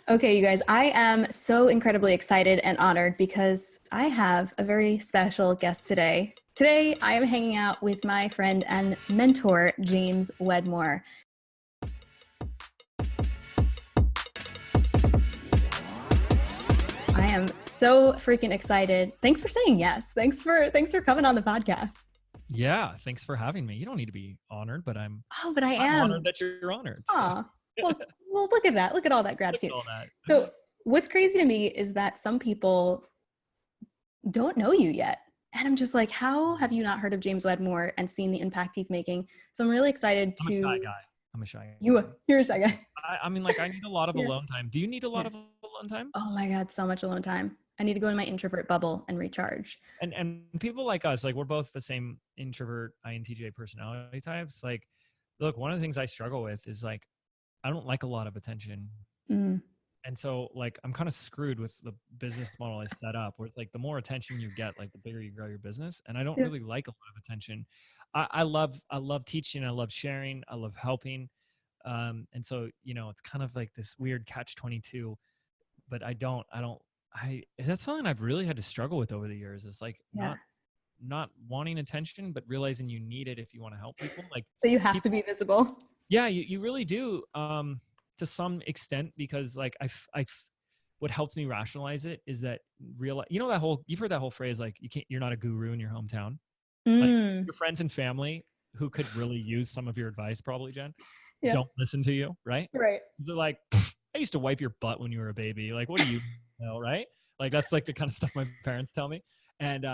Okay, you guys, I am so incredibly excited and honored because I have a very special guest today. Today, I am hanging out with my friend and mentor, James Wedmore. I am so freaking excited. Thanks for saying yes. Thanks for coming on the podcast. Yeah, thanks for having me. You don't need to be honored, but I'm Oh, but I I'm honored am. that you're honored. So Aw. Well, look at that. Look at all that look at gratitude. all that. So, what's crazy to me is that some people don't know you yet. And I'm just like, how have you not heard of James Wedmore and seen the impact he's making? So I'm really excited I'm a shy to guy. I'm a shy you. guy. You're a shy guy. I mean, like, I need a lot of Yeah. alone time. Do you need a lot Yeah. of alone time? Oh my God, so much alone time. I need to go in my introvert bubble and recharge. And people like us, like we're both the same introvert INTJ personality types. Like, look, one of the things I struggle with is like I don't like a lot of attention. Mm, And so like I'm kind of screwed with the business model I set up where it's like the more attention you get, like the bigger you grow your business. And I don't yeah. really like a lot of attention. I love teaching, I love sharing, I love helping. And so, it's kind of like this weird catch 22, but I that's something I've really had to struggle with over the years is like Yeah. not wanting attention, but realizing you need it if you want to help people. Like So you have to be people, visible. yeah, you really do. To some extent, because like what helps me rationalize it is that that whole, you've heard that whole phrase, like you're not a guru in your hometown. Like Mm, your friends and family who could really use some of your advice, probably, Jen, yeah. don't listen to you, right? Right. They're like, I used to wipe your butt when you were a baby. Like, what do you know, right? Like that's like the kind of stuff my parents tell me. And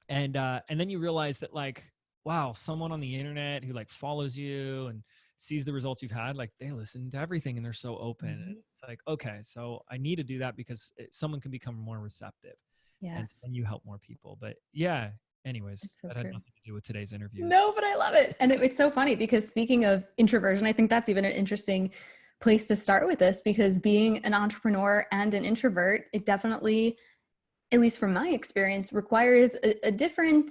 and then you realize that like, wow, someone on the internet who like follows you and sees the results you've had, like they listen to everything and they're so open. And Mhm. it's like, okay, so I need to do that because someone can become more receptive and Yes. then you help more people. But yeah, anyways, It's so that had true. nothing to do with today's interview. No, but I love it. And it's so funny because speaking of introversion, I think that's even an interesting place to start with this because being an entrepreneur and an introvert, it definitely, at least from my experience, requires a different,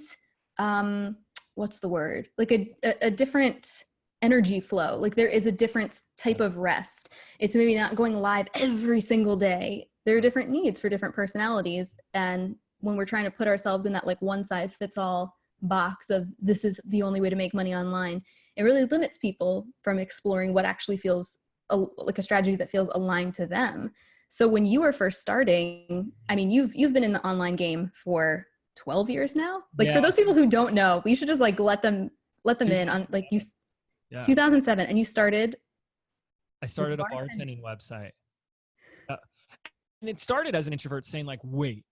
um, what's the word? Like a different energy flow. Like there is a different type Yeah. of rest. It's maybe not going live every single day. There are Yeah. different needs for different personalities. And when we're trying to put ourselves in that like one size fits all box of this is the only way to make money online, it really limits people from exploring what actually feels like a strategy that feels aligned to them. So when you were first starting, I mean, you've been in the online game for 12 years now. Like for Yeah. those people who don't know, we should just like let them in on like you 2007. Yeah. 2007 and you started I with started a bartending. bartending website. Uh, and it started as an introvert saying like, wait.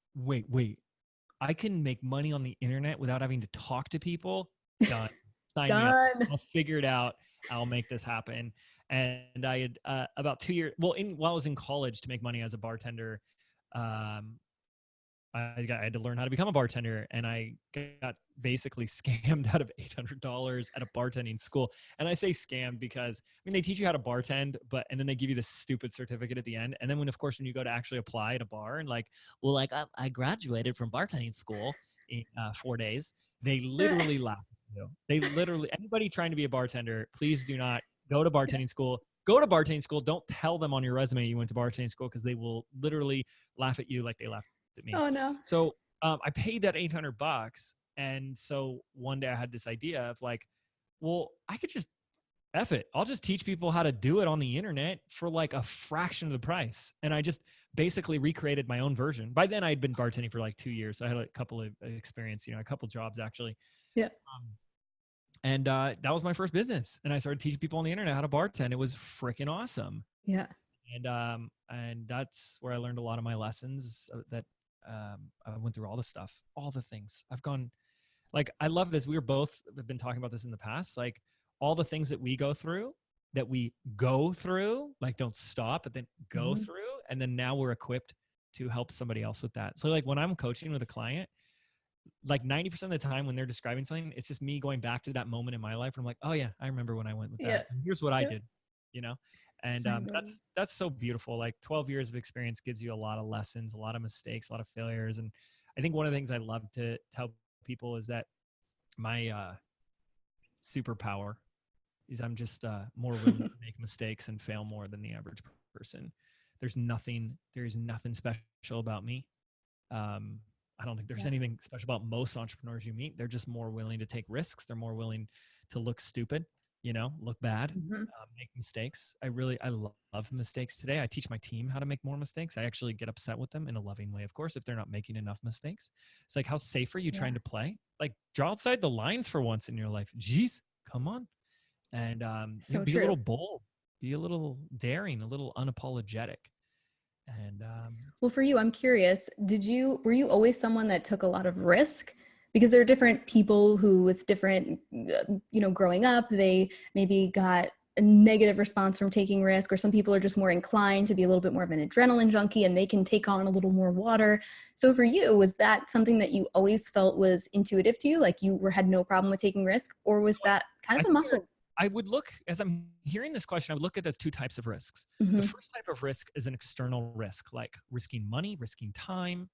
I can make money on the internet without having to talk to people. Done. Sign me up. Done. I'll figure it out. I'll make this happen. And I had about 2 years. Well, while I was in college to make money as a bartender, um, I had to learn how to become a bartender, and I got basically scammed out of $800 at a bartending school. And I say scammed because I mean they teach you how to bartend, and then they give you this stupid certificate at the end. And then of course when you go to actually apply at a bar and like, well, like I graduated from bartending school in 4 days, they literally laugh at you. They literally, anybody trying to be a bartender, please do not go to bartending school. Go to bartending school. Don't tell them on your resume you went to bartending school because they will literally laugh at you like they laughed at me. Oh no. So I paid that $800, and so one day I had this idea of like, well, I could just F it. I'll just teach people how to do it on the internet for like a fraction of the price. And I just basically recreated my own version. By then I'd been bartending for like 2 years. So I had a couple of experience, a couple jobs actually. Yeah. Um, and that was my first business. And I started teaching people on the internet how to bartend. It was freaking awesome. Yeah. And that's where I learned a lot of my lessons that I went through all the stuff, all the things I've gone. Like, I love this. We were both have been talking about this in the past. Like all the things that we go through, like don't stop, but then go Mhm. through. And then now we're equipped to help somebody else with that. So like when I'm coaching with a client, like 90% of the time when they're describing something, it's just me going back to that moment in my life. And I'm like, oh yeah, I remember when I went with Yeah. that. And here's what I Yeah. did, you know? And I love it. that's so beautiful. Like 12 years of experience gives you a lot of lessons, a lot of mistakes, a lot of failures. And I think one of the things I love to tell people is that my superpower is I'm just more willing to make mistakes and fail more than the average person. There's nothing special about me. I don't think there's anything special about most entrepreneurs you meet. They're just more willing to take risks. They're more willing to look stupid, look bad, make mistakes. I love mistakes today. I teach my team how to make more mistakes. I actually get upset with them in a loving way, of course, if they're not making enough mistakes. It's like, how safe are you trying to play? Like, draw outside the lines for once in your life. Jeez, come on. And be a little bold, be a little daring, a little unapologetic. And well, for you, I'm curious, were you always someone that took a lot of risk? Because there are different people who, with different, growing up, they maybe got a negative response from taking risk, or some people are just more inclined to be a little bit more of an adrenaline junkie and they can take on a little more water. So for you, was that something that you always felt was intuitive to you? Like you had no problem with taking risk, or was that kind of a muscle? I would look, as I'm hearing this question, I would look at it as two types of risks. Mm-hmm. The first type of risk is an external risk, like risking money, risking time,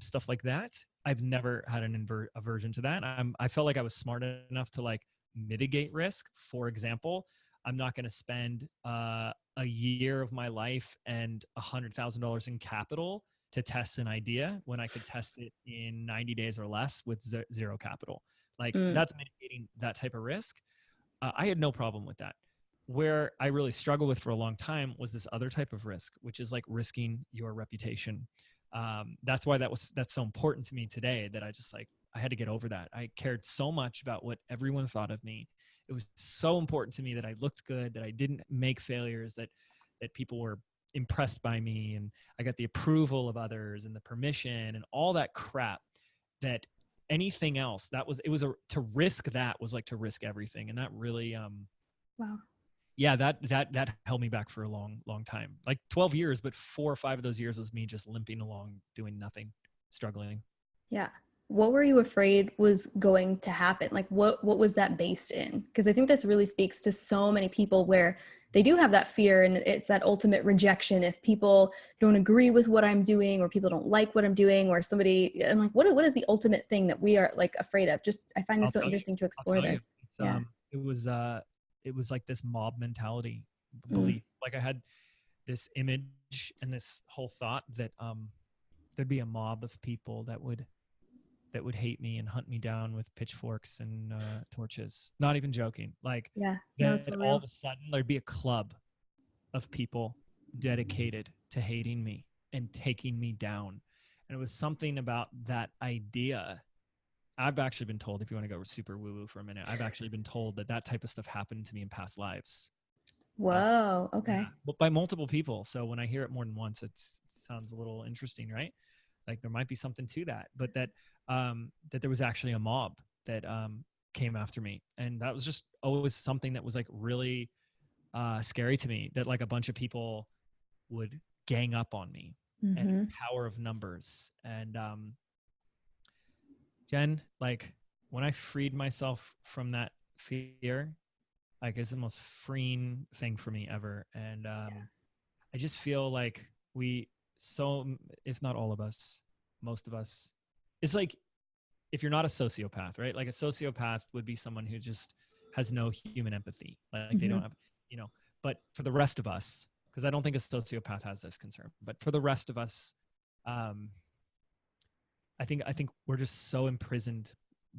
stuff like that. I've never had an aversion to that. I felt like I was smart enough to like mitigate risk. For example, I'm not going to spend a year of my life and $100,000 in capital to test an idea when I could test it in 90 days or less with zero capital. Like that's mitigating that type of risk. I had no problem with that. Where I really struggled with for a long time was this other type of risk, which is like risking your reputation. That's why that's so important to me today, that I had to get over that. I cared so much about what everyone thought of me. It was so important to me that I looked good, that I didn't make failures, that people were impressed by me, and I got the approval of others and the permission and all that crap, that anything else to risk that was like to risk everything. And that really wow. Yeah, that held me back for a long time, like 12 years, but 4 or 5 of those years was me just limping along, doing nothing, struggling. Yeah. What were you afraid was going to happen? Like what was that based in? Because I think this really speaks to so many people, where they do have that fear, and it's that ultimate rejection. If people don't agree with what I'm doing, or people don't like what I'm doing, or somebody, I'm like, what is the ultimate thing that we are like afraid of? I find this so interesting to explore this. It was like this mob mentality belief. Like I had this image and this whole thought that there'd be a mob of people that would hate me and hunt me down with pitchforks and torches. Not even joking. Like that all of a sudden there'd be a club of people dedicated to hating me and taking me down. And it was something about that idea. I've actually been told, if you want to go super woo-woo for a minute, I've actually been told that type of stuff happened to me in past lives. Whoa. Okay. Yeah, but by multiple people. So when I hear it more than once, it sounds a little interesting, right? Like there might be something to that, but that there was actually a mob that came after me. And that was just always something that was like really scary to me, that like a bunch of people would gang up on me, and power of numbers. And Jen, like when I freed myself from that fear, like it's the most freeing thing for me ever. And I just feel like if not all of us, most of us, it's like, if you're not a sociopath, right? Like a sociopath would be someone who just has no human empathy. Like they don't have, but for the rest of us, because I don't think a sociopath has this concern, but for the rest of us, I think we're just so imprisoned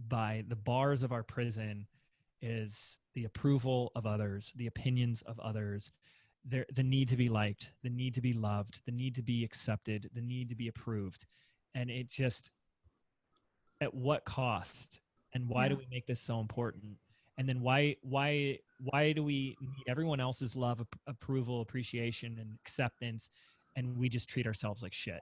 by the bars of our prison is the approval of others, the opinions of others, the need to be liked, the need to be loved, the need to be accepted, the need to be approved. And it's just, at what cost? And why do we make this so important? And then why do we need everyone else's love, approval, appreciation, and acceptance, and we just treat ourselves like shit?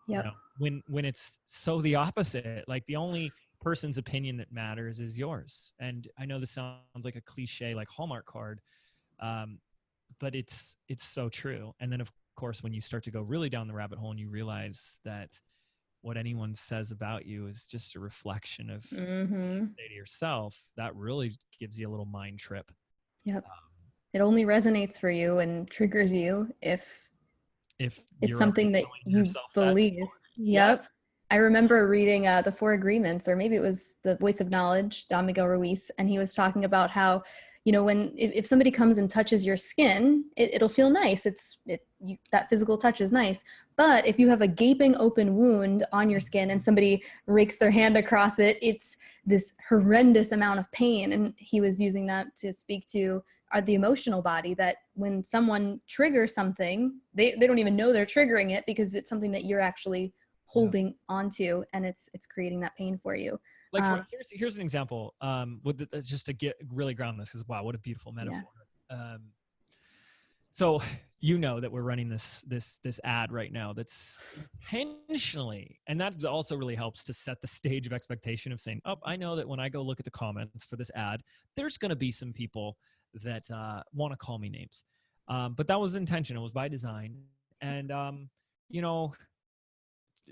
Yeah. When it's so the opposite. Like the only person's opinion that matters is yours. And I know this sounds like a cliche, like Hallmark card, but it's so true. And then of course, when you start to go really down the rabbit hole and you realize that what anyone says about you is just a reflection of what you say to yourself, that really gives you a little mind trip. Yep. It only resonates for you and triggers you if it's something that you believe. Yep. Yes. I remember reading The 4 Agreements, or maybe it was The Voice of Knowledge, Don Miguel Ruiz, and he was talking about how, when if somebody comes and touches your skin, it'll feel nice. That physical touch is nice. But if you have a gaping open wound on your skin and somebody rakes their hand across it, it's this horrendous amount of pain. And he was using that to speak to the emotional body, that when someone triggers something, they don't even know they're triggering it, because it's something that you're actually holding onto, and it's creating that pain for you. Like here's an example, just to get really ground this, because wow, what a beautiful metaphor. So that we're running this ad right now that's intentionally, and that also really helps to set the stage of expectation of saying, oh, I know that when I go look at the comments for this ad, there's going to be some people that want to call me names. But that was intentional. It was by design. And,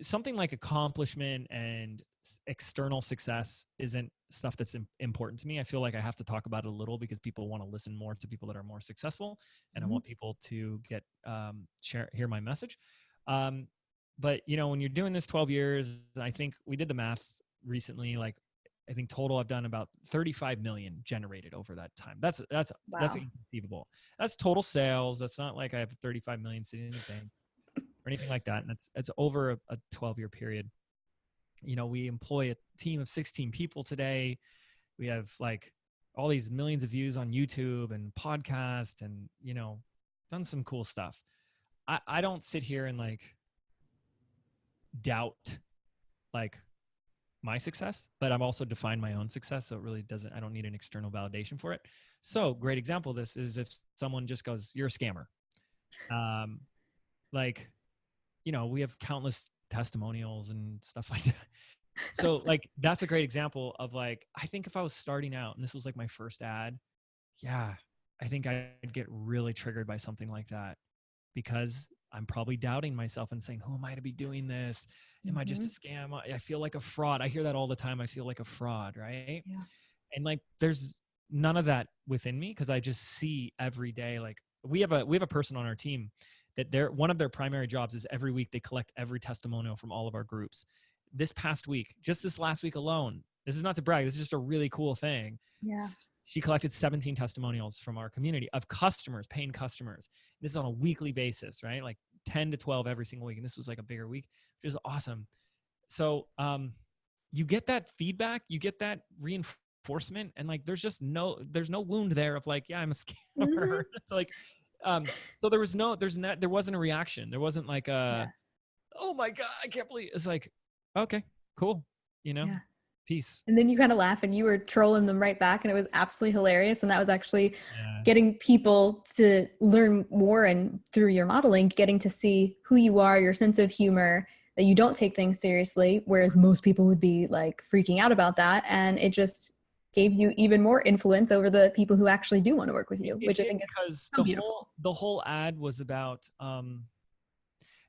something like accomplishment and external success isn't stuff that's important to me. I feel like I have to talk about it a little because people want to listen more to people that are more successful, and I want people to get hear my message. But when you're doing this 12 years, I think we did the math recently, like I think total I've done about 35 million generated over that time. That's inconceivable. That's total sales. That's not like I have 35 million sitting in the bank or anything like that. And it's over a 12-year period. We employ a team of 16 people today. We have like all these millions of views on YouTube and podcast, and, done some cool stuff. I don't sit here and like doubt like my success, but I'm also defined my own success. So it really I don't need an external validation for it. So great example of this is if someone just goes, you're a scammer. We have countless testimonials and stuff like that. So like, that's a great example of like, I think if I was starting out and this was like my first ad, I think I'd get really triggered by something like that, because I'm probably doubting myself and saying, who am I to be doing this? Am I just a scam? I feel like a fraud. I hear that all the time. I feel like a fraud, right? Yeah. And like, there's none of that within me, because I just see every day, like we have a person on our team that one of their primary jobs is every week they collect every testimonial from all of our groups. This past week, just this last week alone, this is not to brag, this is just a really cool thing. Yeah. She collected 17 testimonials from our community of customers, paying customers. This is on a weekly basis, right? Like 10 to 12 every single week. And this was like a bigger week, which is awesome. So you get that feedback, you get that reinforcement, and like there's no wound there of like, I'm a scammer. It's like, so there wasn't a reaction. There wasn't like oh my God, I can't believe it's like, okay, cool. Peace. And then you kind of laugh and you were trolling them right back, and it was absolutely hilarious. And that was actually getting people to learn more, and through your modeling, getting to see who you are, your sense of humor, that you don't take things seriously, whereas most people would be like freaking out about that. And it just gave you even more influence over the people who actually do want to work with you, which I think is so beautiful. The whole ad was about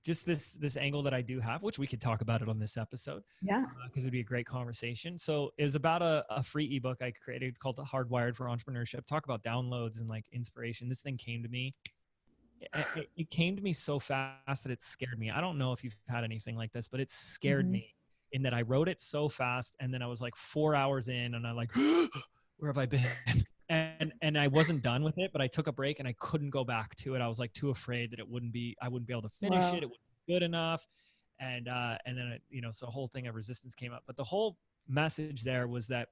just this angle that I do have, which we could talk about it on this episode. Yeah. Because it'd be a great conversation. So it was about a free ebook I created called Hardwired for Entrepreneurship. Talk about downloads and like inspiration. This thing came to me. It came to me so fast that it scared me. I don't know if you've had anything like this, but it scared me in that I wrote it so fast. And then I was like 4 hours in and I'm like, where have I been? And I wasn't done with it, but I took a break and I couldn't go back to it. I was like too afraid that I wouldn't be able to finish it. It wouldn't be good enough. And then, so the whole thing of resistance came up, but the whole message there was that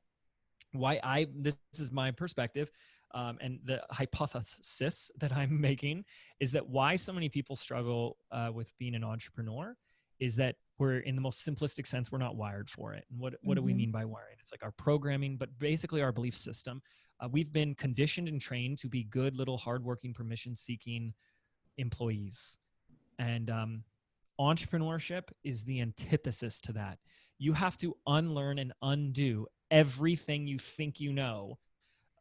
this is my perspective. And the hypothesis that I'm making is that why so many people struggle with being an entrepreneur is that we're, in the most simplistic sense, we're not wired for it. And what do we mean by wiring? It's like our programming, but basically our belief system. We've been conditioned and trained to be good little hardworking, permission-seeking employees. And entrepreneurship is the antithesis to that. You have to unlearn and undo everything you think you know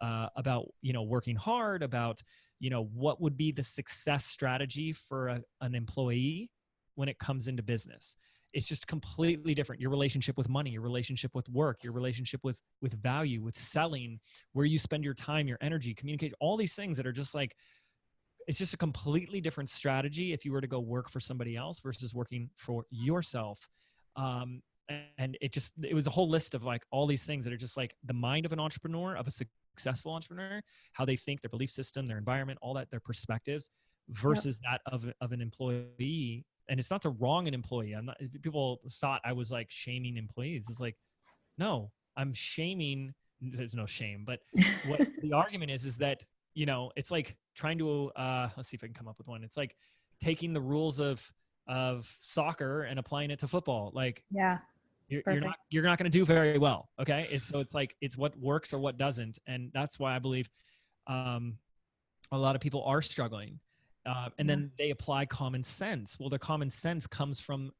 about, working hard, about, what would be the success strategy for an employee when it comes into business. It's just completely different. Your relationship with money, your relationship with work, your relationship with value, with selling, where you spend your time, your energy, communication, all these things that are just like, it's just a completely different strategy if you were to go work for somebody else versus working for yourself. And it was a whole list of like all these things that are just like the mind of an entrepreneur, of a successful entrepreneur, how they think, their belief system, their environment, all that, their perspectives Yep. versus that of an employee. And it's not to wrong an employee. I'm not, people thought I was like shaming employees. It's like, no, I'm shaming. There's no shame, but what the argument is that, you know, it's like trying to, let's see if I can come up with one. It's like taking the rules of soccer and applying it to football. Like Yeah. It's perfect. you're not going to do very well. Okay. So it's like, it's what works or what doesn't. And that's why I believe, a lot of people are struggling. And Yeah. then they apply common sense. Well, the common sense comes from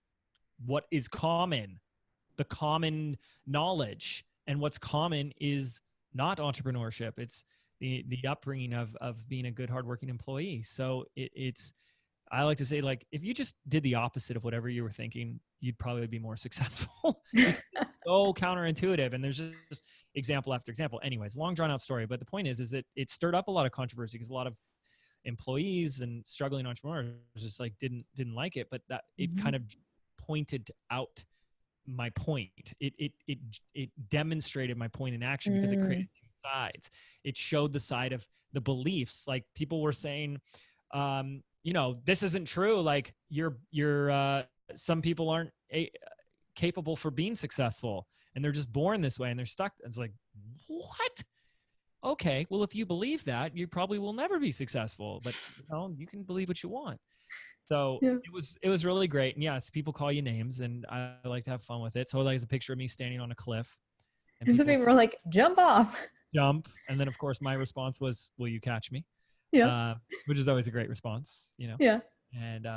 what is common, the common knowledge. And what's common is not entrepreneurship. It's the upbringing of being a good, hardworking employee. So it's, I like to say, like, if you just did the opposite of whatever you were thinking, you'd probably be more successful because it's so counterintuitive. And there's just example after example. Anyways, long drawn out story. But the point is that it stirred up a lot of controversy because a lot of employees and struggling entrepreneurs just like didn't like it. But that it kind of pointed out my point. It demonstrated my point in action because it created two sides. It showed the side of the beliefs. Like people were saying, you know, this isn't true. Like you're some people aren't capable for being successful and they're just born this way and they're stuck. It's like, what? Okay, well, if you believe that, you probably will never be successful, but you know, you can believe what you want. So Yeah. it was really great. And yes, people call you names and I like to have fun with it. So there's a picture of me standing on a cliff and And some people would people were like, jump off. jump. And then of course my response was, will you catch me? Yeah. Which is always a great response, you know? Yeah. And,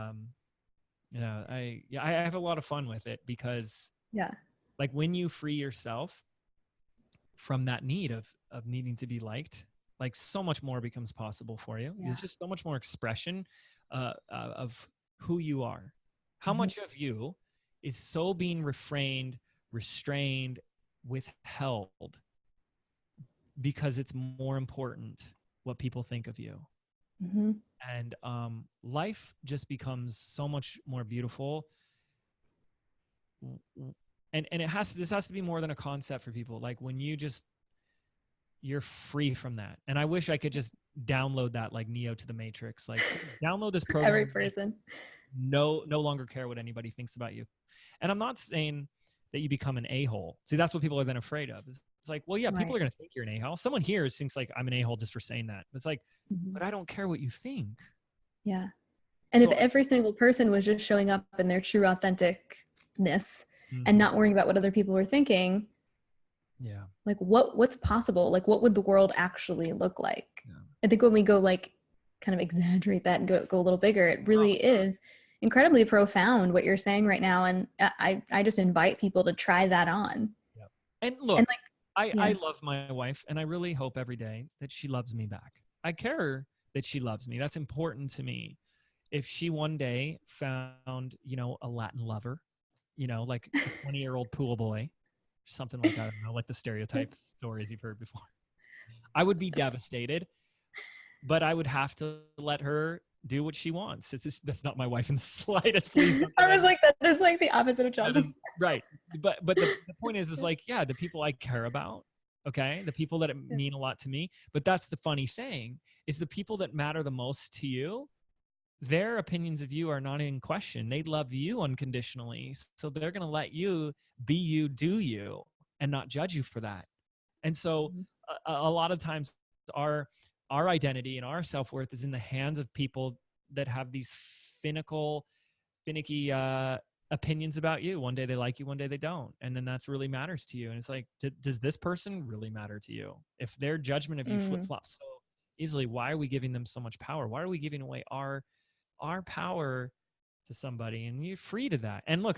I have a lot of fun with it because Yeah. like when you free yourself from that need of needing to be liked, like so much more becomes possible for you. Yeah. There's just so much more expression of who you are. How much of you is so being refrained, restrained, withheld because it's more important what people think of you. And life just becomes so much more beautiful. And this has to be more than a concept for people. Like when you're free from that. And I wish I could just download that like Neo to the Matrix. Like download this program. Every person. No longer care what anybody thinks about you. And I'm not saying that you become an a-hole. See, that's what people are then afraid of. It's like, well, yeah, people are going to think you're an a-hole. Someone here thinks like I'm an a-hole just for saying that. It's like, but I don't care what you think. Yeah. And So, if every single person was just showing up in their true authenticness and not worrying about what other people were thinking, yeah, like what's possible? Like what would the world actually look like? Yeah. I think when we go like kind of exaggerate that and go a little bigger, it really is incredibly profound what you're saying right now. And I just invite people to try that on. Yeah. And look, and like, I love my wife and I really hope every day that she loves me back. I care that she loves me. That's important to me. If she one day found, you know, a Latin lover, you know, like a 20-year-old pool boy, something like, I don't know, like the stereotype stories you've heard before, I would be devastated, but I would have to let her do what she wants. That's not my wife in the slightest. Please. I was like, that is like the opposite of Chelsea. Right. But the point is like, yeah, the people I care about, okay, the people that mean a lot to me. But that's the funny thing is the people that matter the most to you, their opinions of you are not in question. They love you unconditionally. So they're going to let you be you, do you, and not judge you for that. And so a lot of times our identity and our self-worth is in the hands of people that have these finicky opinions about you. One day they like you, one day they don't. And then that's really matters to you. And it's like, does this person really matter to you? If their judgment of you flip-flops so easily, why are we giving them so much power? Why are we giving away our power to somebody? And you're free to that. And look,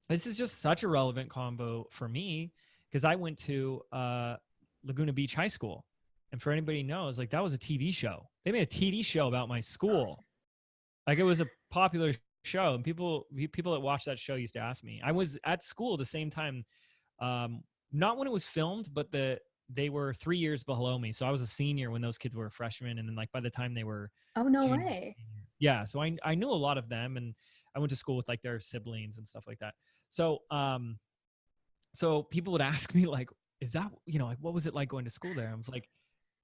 this is just such a relevant combo for me because I went to Laguna Beach High School. And for anybody who knows, like that was a TV show. They made a TV show about my school. Like it was a popular show. And people that watched that show used to ask me. I was at school at the same time, not when it was filmed, but they were 3 years below me. So I was a senior when those kids were freshmen. And then like by the time they were way. Yeah. So I knew a lot of them and I went to school with like their siblings and stuff like that. So, so people would ask me like, is that, like, what was it like going to school there? I was like,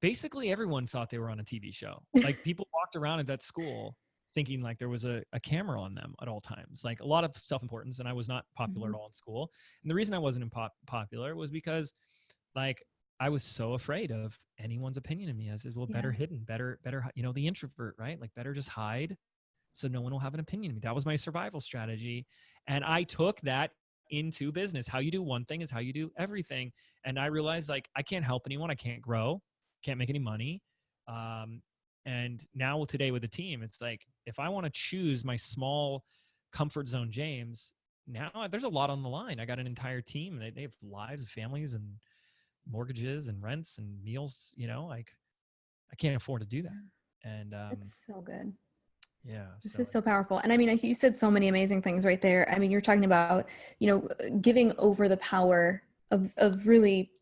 basically everyone thought they were on a TV show. Like, people walked around at that school thinking like there was a camera on them at all times, like a lot of self-importance. And I was not popular Mhm. at all in school. And the reason I wasn't popular was because, like, I was so afraid of anyone's opinion of me. I said, well, better Yeah. hidden, better, the introvert, right? Like, better just hide so no one will have an opinion of me. That was my survival strategy. And I took that into business. How you do one thing is how you do everything. And I realized, like, I can't help anyone. I can't grow, can't make any money. Um, and now today with the team, it's like, if I want to choose my small comfort zone, James, now there's a lot on the line. I got an entire team. They have lives, families, and mortgages and rents and meals, like, I can't afford to do that. And It's so good. yeah, This so is so powerful. And I mean, you said so many amazing things right there. I mean, you're talking about, giving over the power of really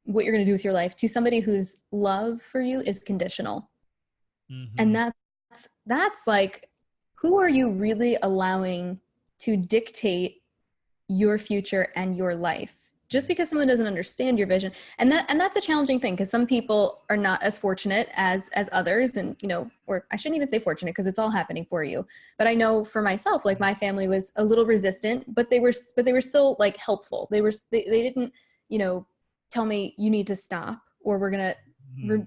what you're going to do with your life to somebody whose love for you is conditional. And mhm. that's like, who are you really allowing to dictate your future and your life just Yes. because someone doesn't understand your vision? And that's a challenging thing, because some people are not as fortunate as others, and or I shouldn't even say fortunate, because it's all happening for you. But I know for myself, like, my family was a little resistant, but they were still like helpful. They didn't tell me you need to stop, or we're gonna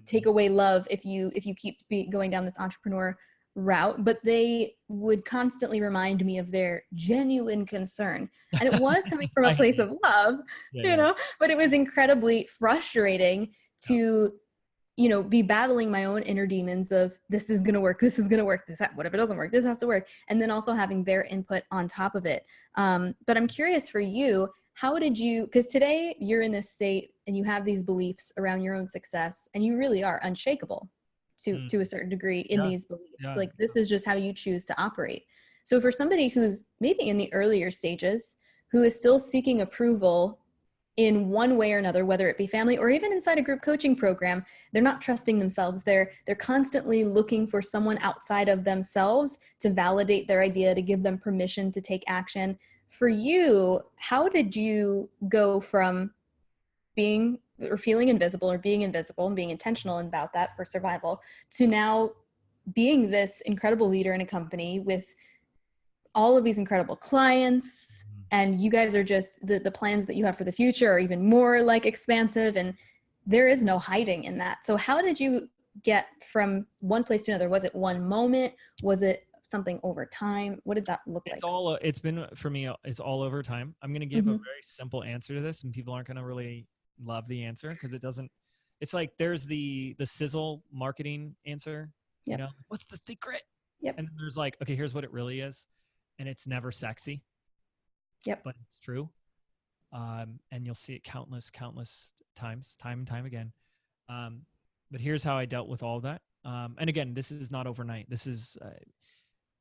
take Mhm. away love if you keep going down this entrepreneur route. But they would constantly remind me of their genuine concern, and it was coming from a I hear place you. of love. Yeah, yeah, But it was incredibly frustrating yeah. to be battling my own inner demons of, this is going to work, this is going to work, what if it doesn't work, this has to work, and then also having their input on top of it. But I'm curious for you, how did you, because today you're in this state and you have these beliefs around your own success, and you really are unshakable Mm. to a certain degree in Yeah, these beliefs. yeah. Like, this is just how you choose to operate. So for somebody who's maybe in the earlier stages, who is still seeking approval in one way or another, whether it be family or even inside a group coaching program, they're not trusting themselves. They're constantly looking for someone outside of themselves to validate their idea, to give them permission to take action. For you, how did you go from being or feeling invisible, or being invisible and being intentional about that for survival, to now being this incredible leader in a company with all of these incredible clients, Mhm. and you guys are just, the plans that you have for the future are even more like expansive, and there is no hiding in that. So how did you get from one place to another? Was it one moment? Was it something over time? What did that look like? It's been, for me, it's all over time. I'm going to give a Mm-hmm. very simple answer to this, and people aren't going to really love the answer because it's like, there's the sizzle marketing answer, Yep. what's the secret? Yep. And then there's like, okay, here's what it really is. And it's never sexy, Yep. but it's true. And you'll see it countless times, time and time again. Um, but here's how I dealt with all of that. And again, this is not overnight. This is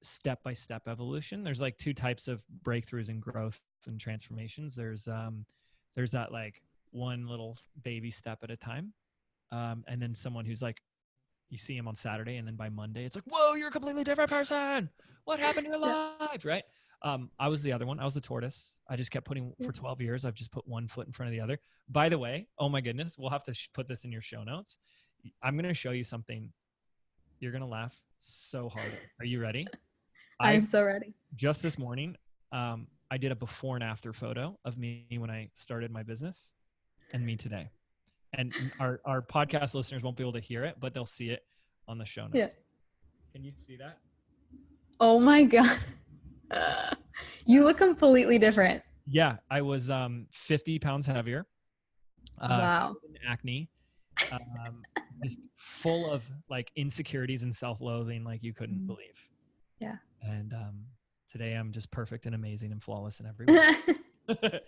step-by-step evolution. There's like two types of breakthroughs and growth and transformations. There's that, like, one little baby step at a time. And then someone who's like, you see him on Saturday, and then by Monday, it's like, whoa, you're a completely different person. What happened to your Yeah. life? Right. I was the other one. I was the tortoise. I just kept putting, Yeah. for 12 years, I've just put one foot in front of the other. By the way, oh my goodness, we'll have to put this in your show notes. I'm going to show you something. You're going to laugh so hard. Are you ready? I I'm so ready. just this morning, I did a before and after photo of me when I started my business and me today. And our podcast listeners won't be able to hear it, but they'll see it on the show Yeah. notes. Can you see that? Oh my God. You look completely different. Yeah, I was 50 pounds heavier, Wow. covered in acne, um, just full of like insecurities and self-loathing like you couldn't Mhm. believe. Yeah. And today I'm just perfect and amazing and flawless in every way. and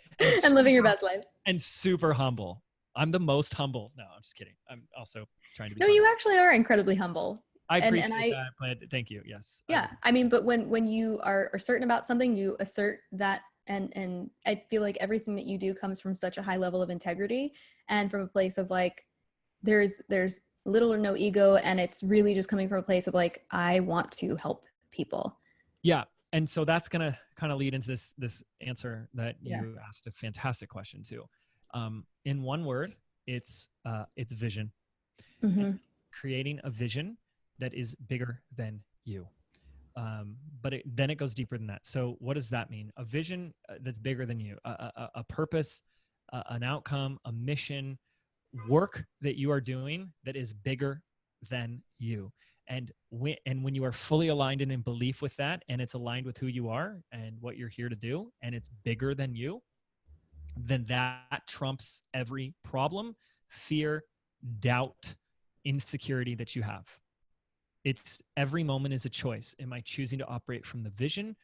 And living your super, best life. and super humble. I'm the most humble. No, I'm just kidding. I'm also trying to No, become. you actually are incredibly humble. I And appreciate I, that, but thank you. Yes, I yeah, just. I mean, but when you are certain about something, you assert that, and I feel like everything that you do comes from such a high level of integrity, and from a place of like, there's little or no ego, and it's really just coming from a place of like, I want to help people. Yeah, and so that's gonna kind of lead into this answer that Yeah. you asked, a fantastic question too. In one word, it's vision. Mm-hmm. And creating a vision that is bigger than you. But then it goes deeper than that. So what does that mean? A vision that's bigger than you, a purpose, an outcome, a mission, work that you are doing that is bigger than you. And when you are fully aligned and in belief with that, and it's aligned with who you are and what you're here to do, and it's bigger than you, then that trumps every problem, fear, doubt, insecurity that you have. It's every moment is a choice. Am I choosing to operate from the vision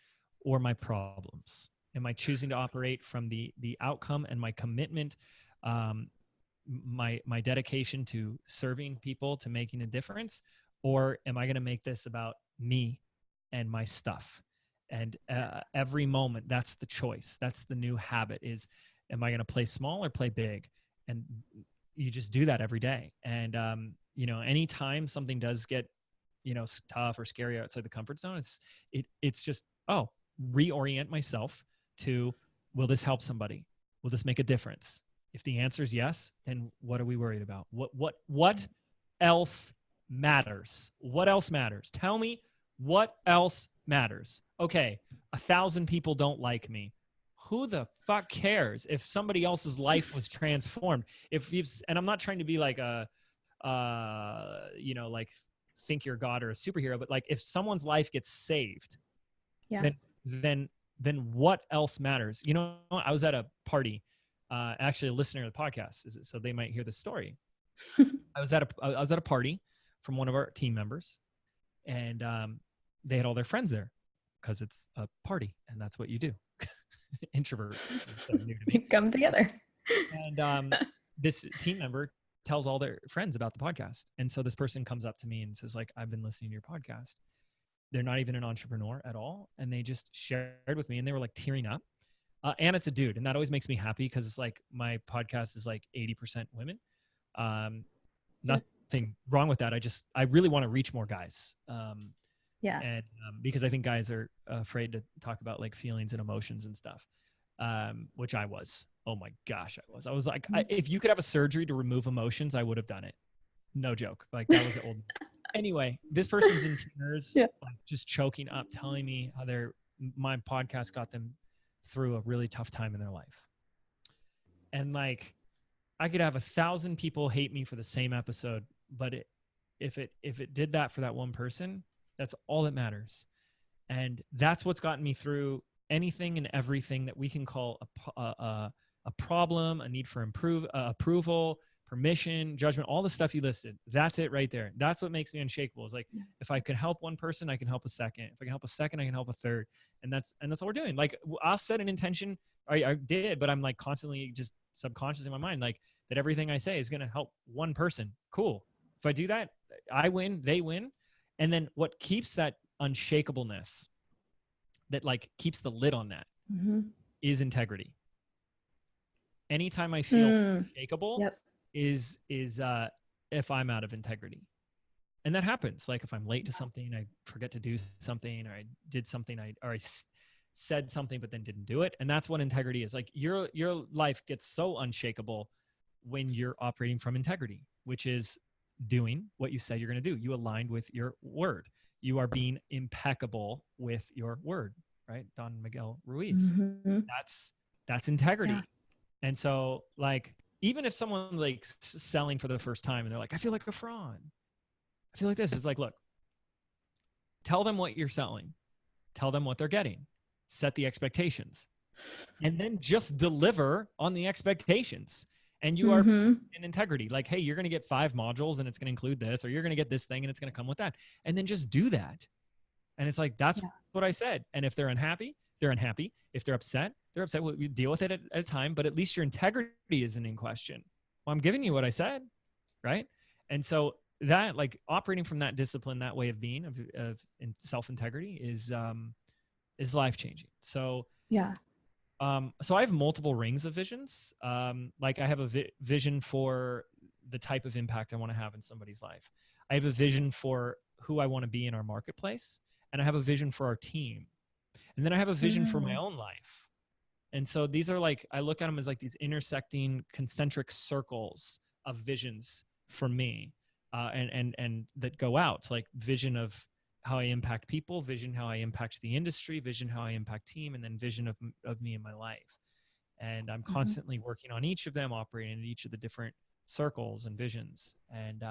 or my problems? Am I choosing to operate from the outcome and my commitment, my dedication to serving people, to making a difference? Or am I going to make this about me and my stuff? And every moment, that's the choice. That's the new habit is, am I going to play small or play big? And you just do that every day. And, anytime something does get, tough or scary outside the comfort zone, it's just, reorient myself to, will this help somebody? Will this make a difference? If the answer is yes, then what are we worried about? What else matters? What else matters? Tell me what else matters. Okay, 1,000 people don't like me. Who the fuck cares if somebody else's life was transformed? And I'm not trying to be like like think you're God or a superhero, but like if someone's life gets saved, Yes. then what else matters? I was at a party, actually a listener of the podcast, so they might hear the story. I was at a party from one of our team members, and they had all their friends there because it's a party and that's what you do. Introvert. So new to me. Come together. And this team member tells all their friends about the podcast. And so this person comes up to me and says, like, I've been listening to your podcast. They're not even an entrepreneur at all. And they just shared with me and they were like tearing up. And it's a dude. And that always makes me happy because it's like my podcast is like 80% women. Nothing wrong with that. I really want to reach more guys. Yeah. And because I think guys are afraid to talk about like feelings and emotions and stuff, which I was. Oh my gosh, I was like, if you could have a surgery to remove emotions, I would have done it. No joke. Like that was old. Anyway, this person's in tears, like just choking up, telling me how my podcast got them through a really tough time in their life. And like, I could have 1,000 people hate me for the same episode, but if it did that for that one person, that's all that matters. And that's what's gotten me through anything and everything that we can call a problem, a need for approval, permission, judgment, all the stuff you listed. That's it right there. That's what makes me unshakable. Is like, if I can help one person, I can help a second. If I can help a second, I can help a third. And that's what we're doing. Like, I'll set an intention. I did, but I'm like constantly just subconscious in my mind, like that everything I say is going to help one person. Cool. If I do that, I win, they win. And then what keeps that unshakableness, that like keeps the lid on that, is integrity. Anytime I feel unshakable is if I'm out of integrity. And that happens. Like if I'm late to something, I forget to do something, or I did something, or I said something but then didn't do it. And that's what integrity is. Like your life gets so unshakable when you're operating from integrity, which is doing what you said you're going to do. You aligned with your word. You are being impeccable with your word, right? Don Miguel Ruiz. That's integrity. Yeah. And so like, even if someone's like selling for the first time and they're like, I feel like a fraud, I feel like this, is like, look, tell them what you're selling, tell them what they're getting, set the expectations, and then just deliver on the expectations. And you are in integrity. Like, hey, you're going to get 5 modules and it's going to include this, or you're going to get this thing and it's going to come with that. And then just do that. And it's like, that's what I said. And if they're unhappy, they're unhappy. If they're upset, well, you deal with it at a time, but at least your integrity isn't in question. Well, I'm giving you what I said, right? And so that, like, operating from that discipline, that way of being, of self-integrity is life-changing. So, so I have multiple rings of visions. Like I have a vision for the type of impact I want to have in somebody's life. I have a vision for who I want to be in our marketplace. And I have a vision for our team. And then I have a vision for my own life. And so these are like, I look at them as like these intersecting concentric circles of visions for me, and that go out to like vision of how I impact people, vision how I impact the industry, vision how I impact team, and then vision of me and my life. And I'm constantly working on each of them, operating in each of the different circles and visions. And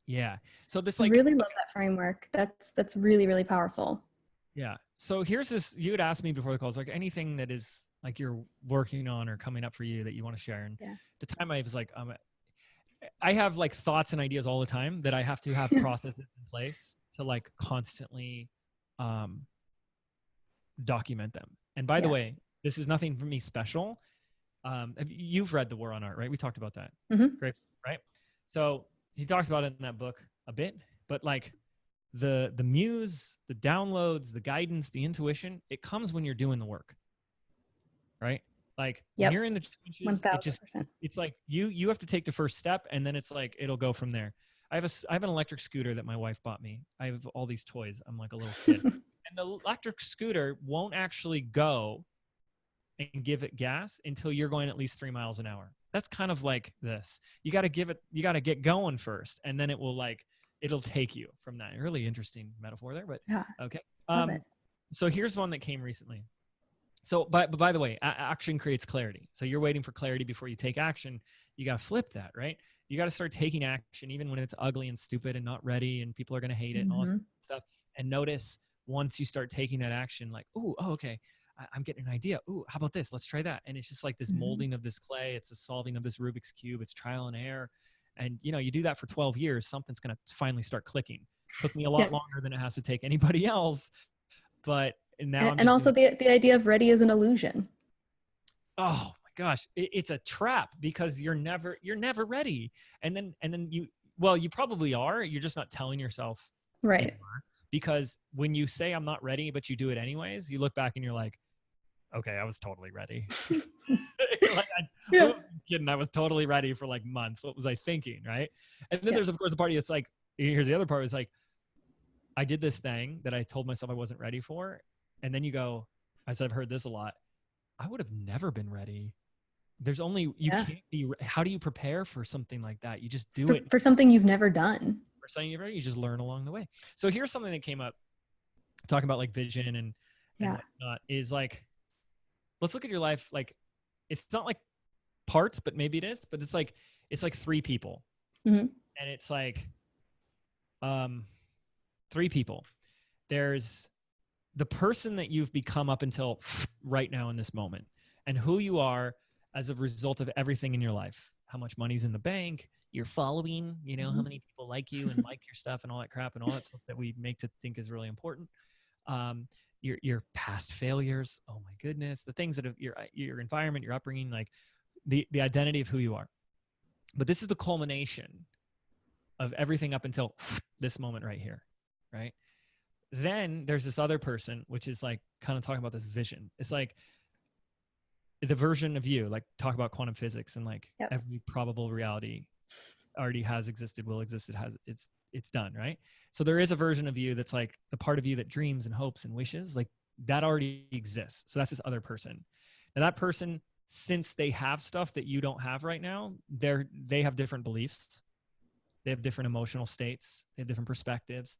yeah, so this I like, really love that framework. That's really, really powerful. yeah. So here's this, you had asked me before the call, it's like anything that is like you're working on or coming up for you that you want to share. And Yeah. the time I was like, I have like thoughts and ideas all the time that I have to have processes in place to like constantly document them. And by the way, this is nothing for me special. You've read The War on Art, right? We talked about that. Great, right? So he talks about it in that book a bit, but like the muse, the downloads, the guidance, the intuition, it comes when you're doing the work, right? Like when you're in the trenches, 1000%. it's like you have to take the first step, and then it's like it'll go from there. I have an electric scooter that my wife bought me. I have all these toys. I'm like a little kid. And the electric scooter won't actually go and give it gas until you're going at least 3 miles an hour. That's kind of like this. You got to get going first, and then it'll take you from that. Really interesting metaphor there, but yeah. okay. Love it. So here's one that came recently. So, but by the way, action creates clarity. So you're waiting for clarity before you take action. You got to flip that, right? You got to start taking action, even when it's ugly and stupid and not ready, and people are going to hate it and all this stuff. And notice once you start taking that action, like, oh, okay, I'm getting an idea. Ooh, how about this? Let's try that. And it's just like this molding of this clay. It's the solving of this Rubik's Cube. It's trial and error. And, you do that for 12 years, something's going to finally start clicking. Took me a lot longer than it has to take anybody else. But now and also the idea of ready is an illusion. Oh my gosh. It's a trap because you're never ready. And then you probably are. You're just not telling yourself. Right. Anymore. Because when you say I'm not ready, but you do it anyways, you look back and you're like, okay, I was totally ready. I'm kidding. I was totally ready for like months. What was I thinking? Right. And then there's of course a party that's like, here's the other part is like, I did this thing that I told myself I wasn't ready for. And then you go, as I've heard this a lot, I would have never been ready. There's only, you can't be, how do you prepare for something like that? You just do it. For something you've never done. For something you've never, you just learn along the way. So here's something that came up, talking about like vision and whatnot, is like, let's look at your life. Like, it's not like parts, but maybe it is, but it's like 3 people. And it's like, 3 people. There's the person that you've become up until right now in this moment, and who you are as a result of everything in your life. How much money's in the bank, your following, how many people like you and like your stuff and all that crap and all that stuff that we make to think is really important. Your past failures. Oh my goodness. The things that have your environment, your upbringing, like the identity of who you are. But this is the culmination of everything up until this moment right here. Right. Then there's this other person, which is like kind of talking about this vision. It's like the version of you, like talk about quantum physics and like every probable reality already has existed, will exist. It's done. Right. So there is a version of you that's like the part of you that dreams and hopes and wishes, like that already exists. So that's this other person. And that person, since they have stuff that you don't have right now, they have different beliefs. They have different emotional states. They have different perspectives.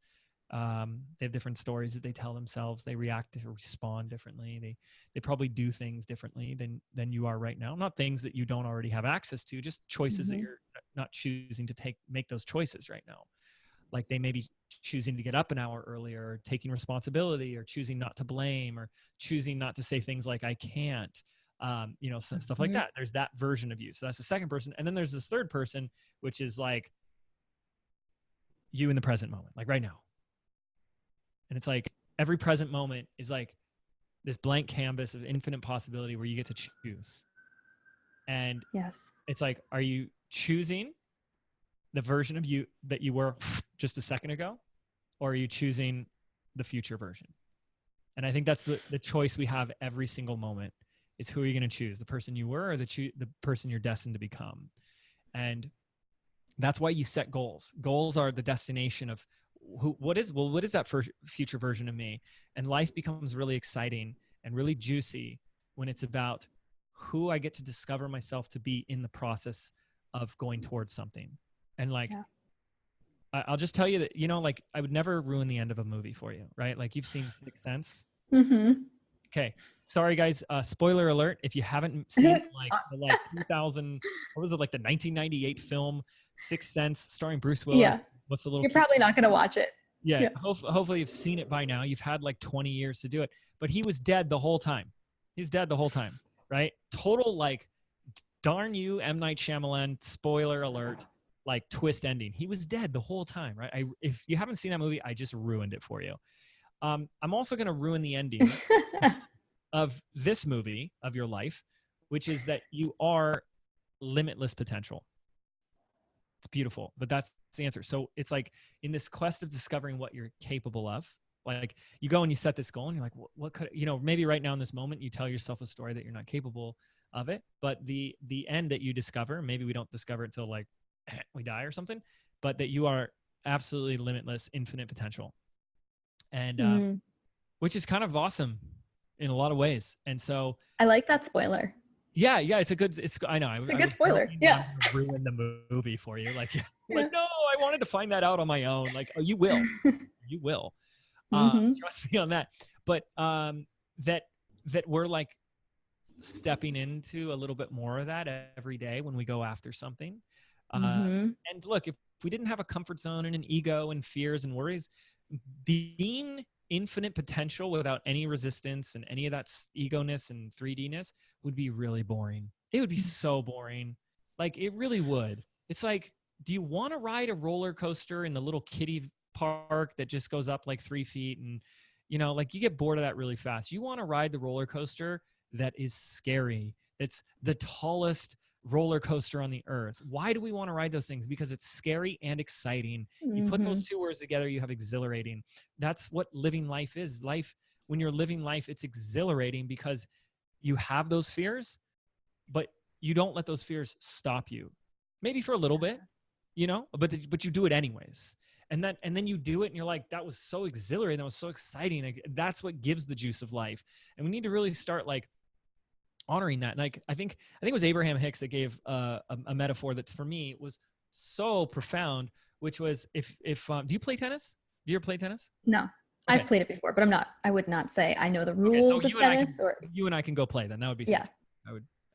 They have different stories that they tell themselves. They react or respond differently. They probably do things differently than you are right now. Not things that you don't already have access to, just choices that you're not choosing to make those choices right now. Like they may be choosing to get up an hour earlier, or taking responsibility, or choosing not to blame, or choosing not to say things like I can't, stuff like that. There's that version of you. So that's the second person. And then there's this third person, which is like you in the present moment, like right now. And it's like every present moment is like this blank canvas of infinite possibility where you get to choose. And it's like, are you choosing the version of you that you were just a second ago? Or are you choosing the future version? And I think that's the choice we have every single moment is who are you going to choose? The person you were or the person you're destined to become? And that's why you set goals. Goals are the destination of what is that future version of me? And life becomes really exciting and really juicy when it's about who I get to discover myself to be in the process of going towards something. And like, Yeah. I'll just tell you that, you know, like I would never ruin the end of a movie for you, right? Like you've seen Sixth Sense. Mm-hmm. Okay. Sorry guys. Spoiler alert. If you haven't seen like the 2000, what was it, like the 1998 film Sixth Sense starring Bruce Willis? Yeah. What's the little You're kid? probably not going to watch it. Yeah. Yeah. Hopefully you've seen it by now. You've had like 20 years to do it, but he was dead the whole time. He's dead the whole time, right? Total, like, darn you, M. Night Shyamalan, spoiler alert, like twist ending. He was dead the whole time, right? If you haven't seen that movie, I just ruined it for you. I'm also going to ruin the ending of this movie of your life, which is that you are limitless potential. It's beautiful, but that's the answer. So it's like in this quest of discovering what you're capable of, like you go and you set this goal and you're like, what could, you know, maybe right now in this moment, you tell yourself a story that you're not capable of it, but the end that you discover, maybe we don't discover it till like we die or something, but that you are absolutely limitless, infinite potential. And, which is kind of awesome in a lot of ways. And so I like that spoiler. Yeah, it's a good. I know. It's a good spoiler. Yeah. Ruin the movie for you. Like, like no, I wanted to find that out on my own. Like, oh, you will, you will. Trust me on that. But that we're like stepping into a little bit more of that every day when we go after something. And look, if we didn't have a comfort zone and an ego and fears and worries, being infinite potential without any resistance and any of that ego-ness and 3D-ness would be really boring. It would be so boring. Like, it really would. It's like, do you want to ride a roller coaster in the little kiddie park that just goes up like 3 feet? And, you know, like you get bored of that really fast. You want to ride the roller coaster that is scary. It's the tallest roller coaster on the earth. Why do we want to ride those things? Because it's scary and exciting. You put those two words together, you have exhilarating. That's what living life is. Life, when you're living life, it's exhilarating because you have those fears, but you don't let those fears stop you. Maybe for a little bit, you know, but you do it anyways. And then you do it and you're like, that was so exhilarating, that was so exciting. Like, that's what gives the juice of life. And we need to really start like honoring that. And like, I think it was Abraham Hicks that gave a metaphor that for me was so profound, which was if do you play tennis? Do you ever play tennis? No, okay. I've played it before, but I would not say I know the rules of tennis. You and I can go play then. That would be fantastic.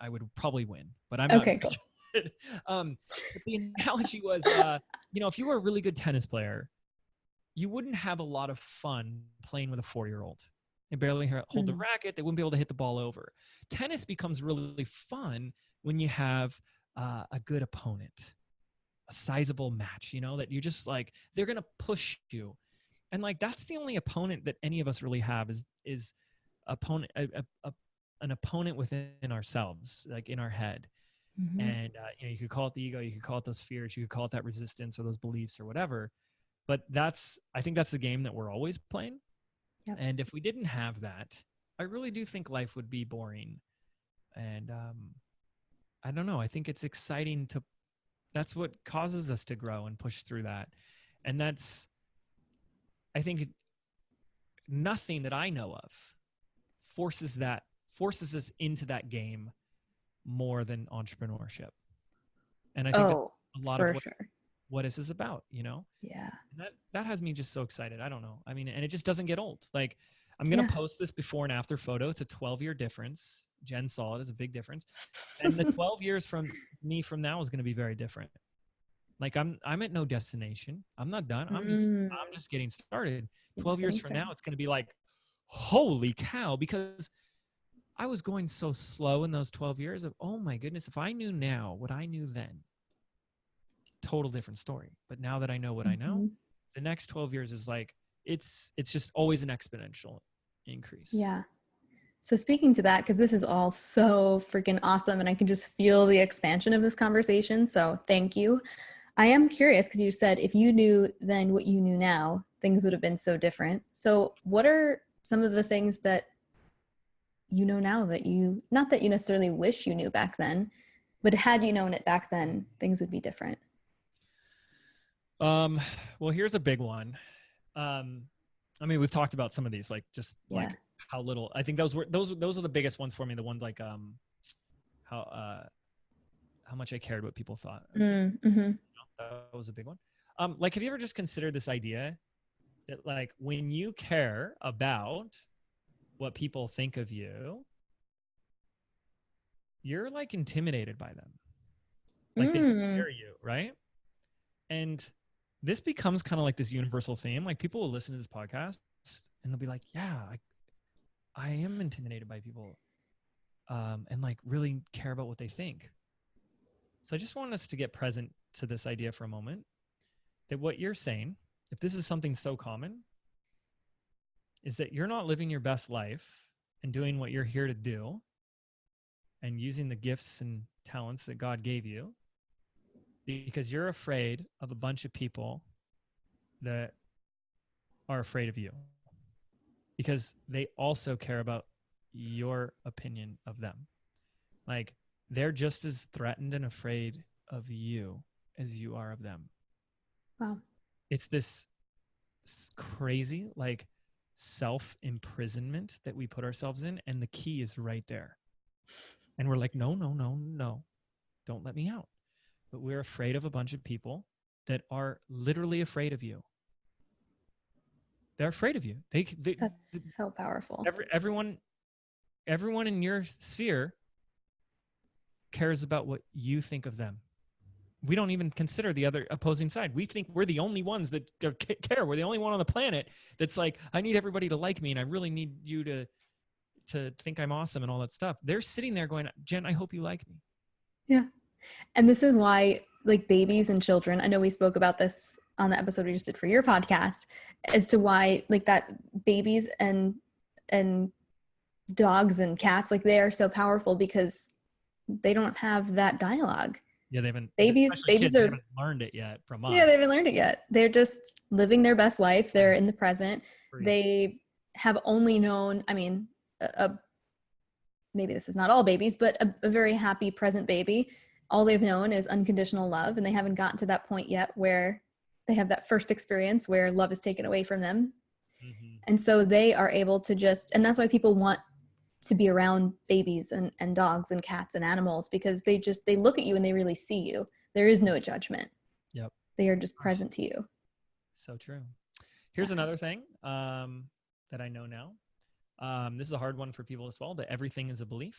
I would probably win, but I'm okay, not. Cool. But the analogy was, you know, if you were a really good tennis player, you wouldn't have a lot of fun playing with a 4-year-old. They barely hold the racket. They wouldn't be able to hit the ball over. Tennis becomes really fun when you have a good opponent, a sizable match, you know, that you just like, they're going to push you. And like, that's the only opponent that any of us really have is opponent, an opponent within ourselves, like in our head. And, you know, you could call it the ego, you could call it those fears, you could call it that resistance or those beliefs or whatever. But I think that's the game that we're always playing. Yep. And if we didn't have that, I really do think life would be boring. And I don't know. I think it's exciting that's what causes us to grow and push through that. And I think nothing that I know of forces us into that game more than entrepreneurship. And I think that a lot of what this is about, you know? Yeah. And that has me just so excited. I don't know. I mean, and it just doesn't get old. Like, I'm going to post this before and after photo. It's a 12-year difference. Jen saw it as a big difference. And the 12 years from now is going to be very different. Like, I'm at no destination. I'm not done. I'm just getting started. 12 years from now, it's going to be like, holy cow, because I was going so slow in those 12 years of, oh my goodness, if I knew now what I knew then, total different story. But now that I know what I know, the next 12 years is like, it's just always an exponential increase. Yeah. So speaking to that, because this is all so freaking awesome and I can just feel the expansion of this conversation. So thank you. I am curious because you said if you knew then what you knew now, things would have been so different. So what are some of the things that you know now that not that you necessarily wish you knew back then, but had you known it back then, things would be different? Well, here's a big one. I mean, we've talked about some of these, like just like how little, I think those are the biggest ones for me. The ones like, how much I cared what people thought. Mm-hmm. That was a big one. Like, have you ever just considered this idea that like when you care about what people think of you, you're like intimidated by them. Like they fear you, right? And this becomes kind of like this universal theme. Like people will listen to this podcast and they'll be like, yeah, I am intimidated by people, and like really care about what they think. So I just want us to get present to this idea for a moment, that what you're saying, if this is something so common, is that you're not living your best life and doing what you're here to do and using the gifts and talents that God gave you because you're afraid of a bunch of people that are afraid of you because they also care about your opinion of them. Like they're just as threatened and afraid of you as you are of them. Wow. It's this crazy like self-imprisonment that we put ourselves in, and the key is right there. And we're like, no, don't let me out. But we're afraid of a bunch of people that are literally afraid of you. They're afraid of you. That's so powerful. Everyone in your sphere cares about what you think of them. We don't even consider the other opposing side. We think we're the only ones that care. We're the only one on the planet that's like, I need everybody to like me, and I really need you to think I'm awesome and all that stuff. They're sitting there going, Jen, I hope you like me. Yeah. And this is why like babies and children, I know we spoke about this on the episode we just did for your podcast, as to why like that babies and dogs and cats, like they are so powerful because they don't have that dialogue. Yeah, they haven't. Babies haven't learned it yet from us. Yeah, they haven't learned it yet. They're just living their best life. They're in the present. Free. They have only known, I mean, maybe this is not all babies, but a very happy present baby. All they've known is unconditional love, and they haven't gotten to that point yet where they have that first experience where love is taken away from them. Mm-hmm. And so they are able to just, and that's why people want to be around babies and dogs and cats and animals, because they look at you and they really see you. There is no judgment. Yep. They are just present to you. So true. Here's another thing that I know now. This is a hard one for people as well, but everything is a belief.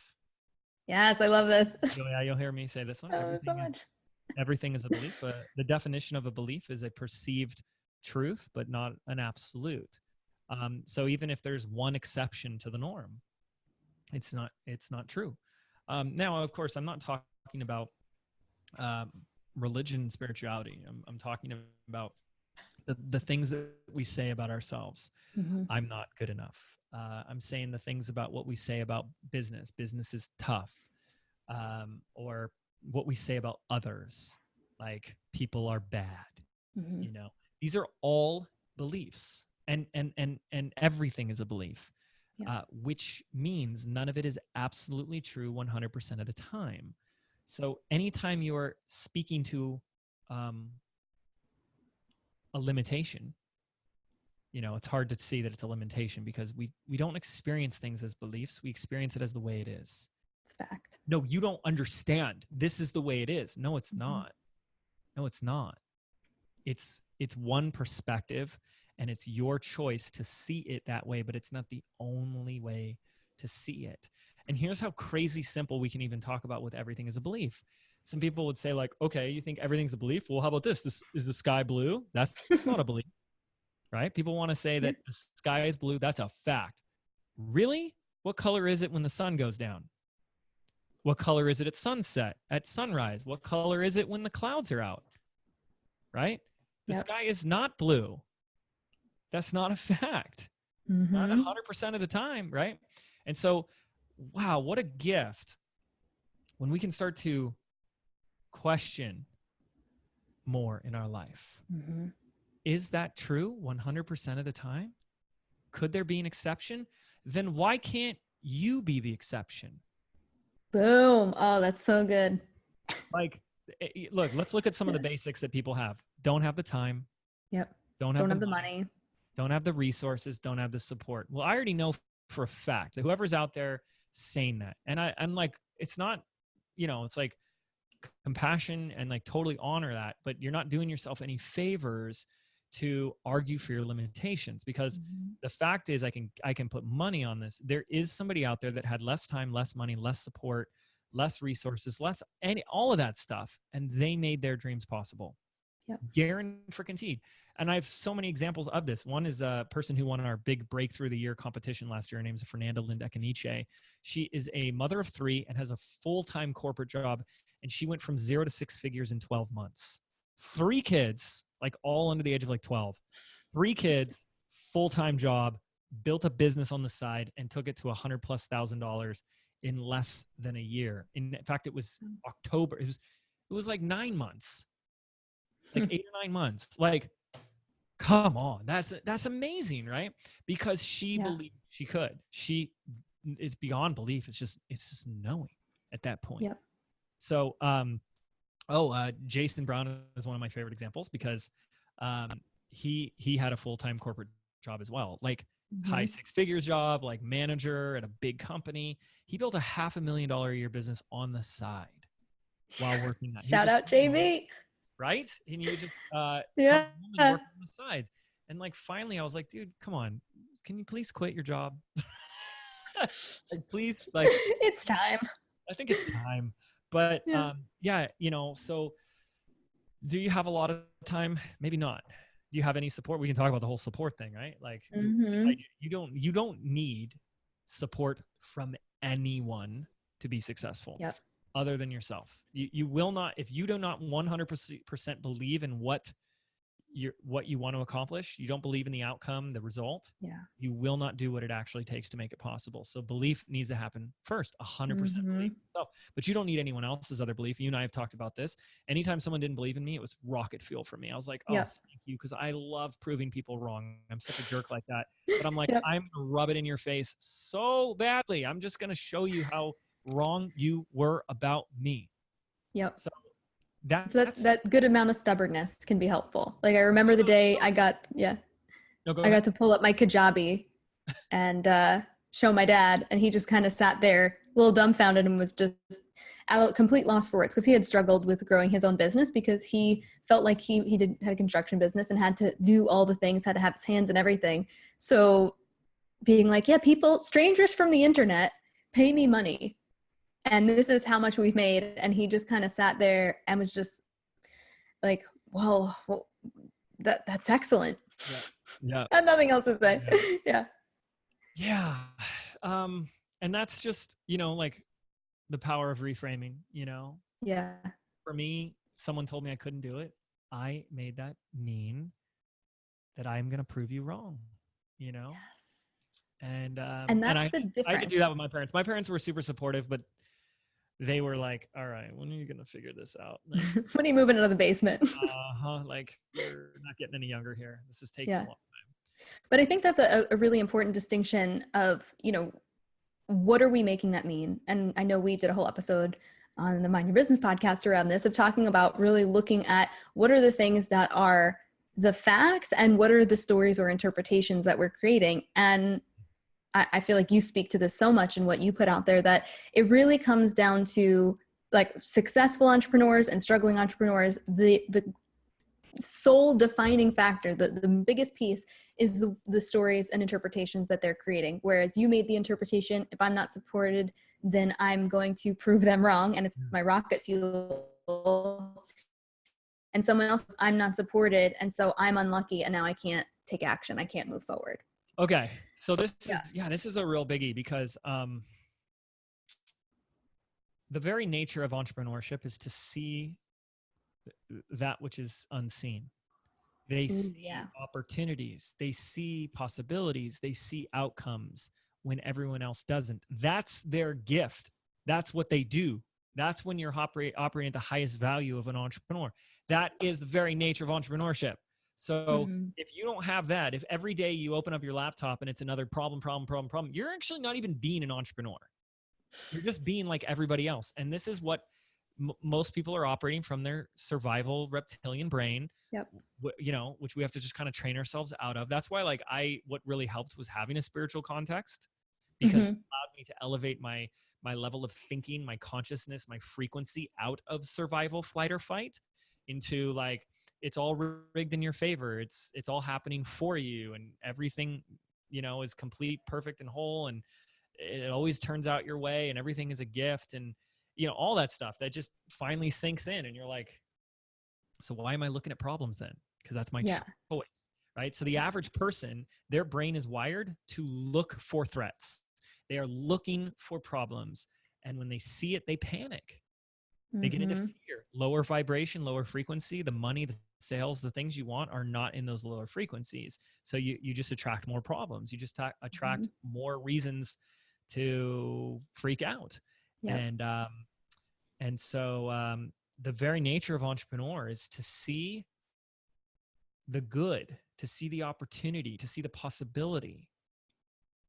Yes, I love this. You'll hear me say this one. Everything is a belief. The definition of a belief is a perceived truth, but not an absolute. So even if there's one exception to the norm, it's not true. Now, of course, I'm not talking about religion and spirituality. I'm talking about the things that we say about ourselves. Mm-hmm. I'm not good enough. I'm saying the things about what we say about business. Business is tough. Or what we say about others, like people are bad. Mm-hmm. You know, these are all beliefs, and everything is a belief, which means none of it is absolutely true 100% of the time. So anytime you're speaking to a limitation, you know, it's hard to see that it's a limitation because we don't experience things as beliefs. We experience it as the way it is. It's fact. No, you don't understand. This is the way it is. No, it's not. No, it's not. It's one perspective, and it's your choice to see it that way, but it's not the only way to see it. And here's how crazy simple we can even talk about with everything as a belief. Some people would say like, okay, you think everything's a belief? Well, how about this? Is the sky blue? That's not a belief, right? People want to say that the sky is blue. That's a fact. Really? What color is it when the sun goes down? What color is it at sunset, at sunrise? What color is it when the clouds are out? Right? The sky is not blue. That's not a fact. Mm-hmm. Not 100% of the time, right? And so, wow, what a gift when we can start to question more in our life. Mm-hmm. Is that true 100% of the time? Could there be an exception? Then why can't you be the exception? Boom. Oh, that's so good. Like, look, let's look at some of the basics that people have. Don't have the time. Yep. Don't have the money. Don't have the resources. Don't have the support. Well, I already know for a fact that whoever's out there saying that, and I'm like, it's not, it's like compassion and like totally honor that, but you're not doing yourself any favors to argue for your limitations, because the fact is I can put money on this. There is somebody out there that had less time, less money, less support, less resources, all of that stuff, and they made their dreams possible. Yep. Guaranteed. And I have so many examples of this. One is a person who won our big breakthrough of the year competition last year. Her name is Fernanda Lindekaniche. She is a mother of 3 and has a full-time corporate job. And she went from 0 to 6 figures in 12 months. 3 kids, like all under the age of like 12. 3 kids, full-time job, built a business on the side, and took it to $100,000+ in less than a year. In fact, it was October. It was like 9 months. Like 8 or 9 months. Like, come on. That's amazing, right? Because she believed she could. She is beyond belief. It's just knowing at that point. Yep. So, Jason Brown is one of my favorite examples, because he had a full-time corporate job as well, like high 6 figures job, like manager at a big company. He built a $500,000 a year business on the side while working that. Shout out JB. Right? And you just Yeah. come work on the sides. And like finally I was like, dude, come on. Can you please quit your job? Like, please, like it's time. I think it's time. But so do you have a lot of time? Maybe not. Do you have any support? We can talk about the whole support thing, right? Like you don't need support from anyone to be successful. Yep. Other than yourself. You will not, if you do not 100% believe in what you want to accomplish, you don't believe in the outcome, the result, you will not do what it actually takes to make it possible. So belief needs to happen first, 100% belief in yourself. But you don't need anyone else's other belief. You and I have talked about this. Anytime someone didn't believe in me, it was rocket fuel for me. I was like, thank you, because I love proving people wrong. I'm such a jerk like that. But I'm like, I'm going to rub it in your face so badly. I'm just going to show you how wrong you were about me. Yep. So that good amount of stubbornness can be helpful. Like I remember the day I got to pull up my Kajabi and show my dad, and he just kind of sat there a little dumbfounded and was just at a complete loss for words, because he had struggled with growing his own business, because he felt like he had a construction business and had to do all the things, had to have his hands and everything. So being like, strangers from the internet pay me money, and this is how much we've made. And he just kind of sat there and was just like, well, that's excellent. Yeah. And nothing else to say. Yeah. And that's just, like the power of reframing, Yeah. For me, someone told me I couldn't do it. I made that mean that I'm going to prove you wrong, Yes. And that's the difference. I could do that with my parents. My parents were super supportive, but they were like, all right, when are you going to figure this out? Like, when are you moving into the basement? Like, you're not getting any younger here. This is taking a long time. But I think that's a really important distinction of, what are we making that mean? And I know we did a whole episode on the Mind Your Business podcast around this, of talking about really looking at what are the things that are the facts and what are the stories or interpretations that we're creating. And I feel like you speak to this so much in what you put out there, that it really comes down to like successful entrepreneurs and struggling entrepreneurs. The sole defining factor, the biggest piece is the stories and interpretations that they're creating. Whereas you made the interpretation, if I'm not supported, then I'm going to prove them wrong, and it's my rocket fuel. And someone else, I'm not supported, and so I'm unlucky, and now I can't take action. I can't move forward. Okay. So this is a real biggie, because the very nature of entrepreneurship is to see that which is unseen. They see opportunities, they see possibilities, they see outcomes when everyone else doesn't. That's their gift. That's what they do. That's when you're operating at the highest value of an entrepreneur. That is the very nature of entrepreneurship. So if you don't have that, if every day you open up your laptop and it's another problem, you're actually not even being an entrepreneur. You're just being like everybody else. And this is what most people are operating from, their survival reptilian brain, which we have to just kind of train ourselves out of. That's why what really helped was having a spiritual context. because it allowed me to elevate my level of thinking, my consciousness, my frequency out of survival, flight, or fight into like, it's all rigged in your favor. It's all happening for you, and everything, you know, is complete, perfect, and whole, and it always turns out your way, and everything is a gift, and you know, all that stuff that just finally sinks in, and you're like, so why am I looking at problems then? Because that's my choice, right? So the average person, their brain is wired to look for threats. They are looking for problems, and when they see it, they panic. They get into fear. Lower vibration, lower frequency. The money, the sales, the things you want are not in those lower frequencies. So you just attract more problems. You just attract more reasons to freak out. And so the very nature of entrepreneur is to see the good, to see the opportunity, to see the possibility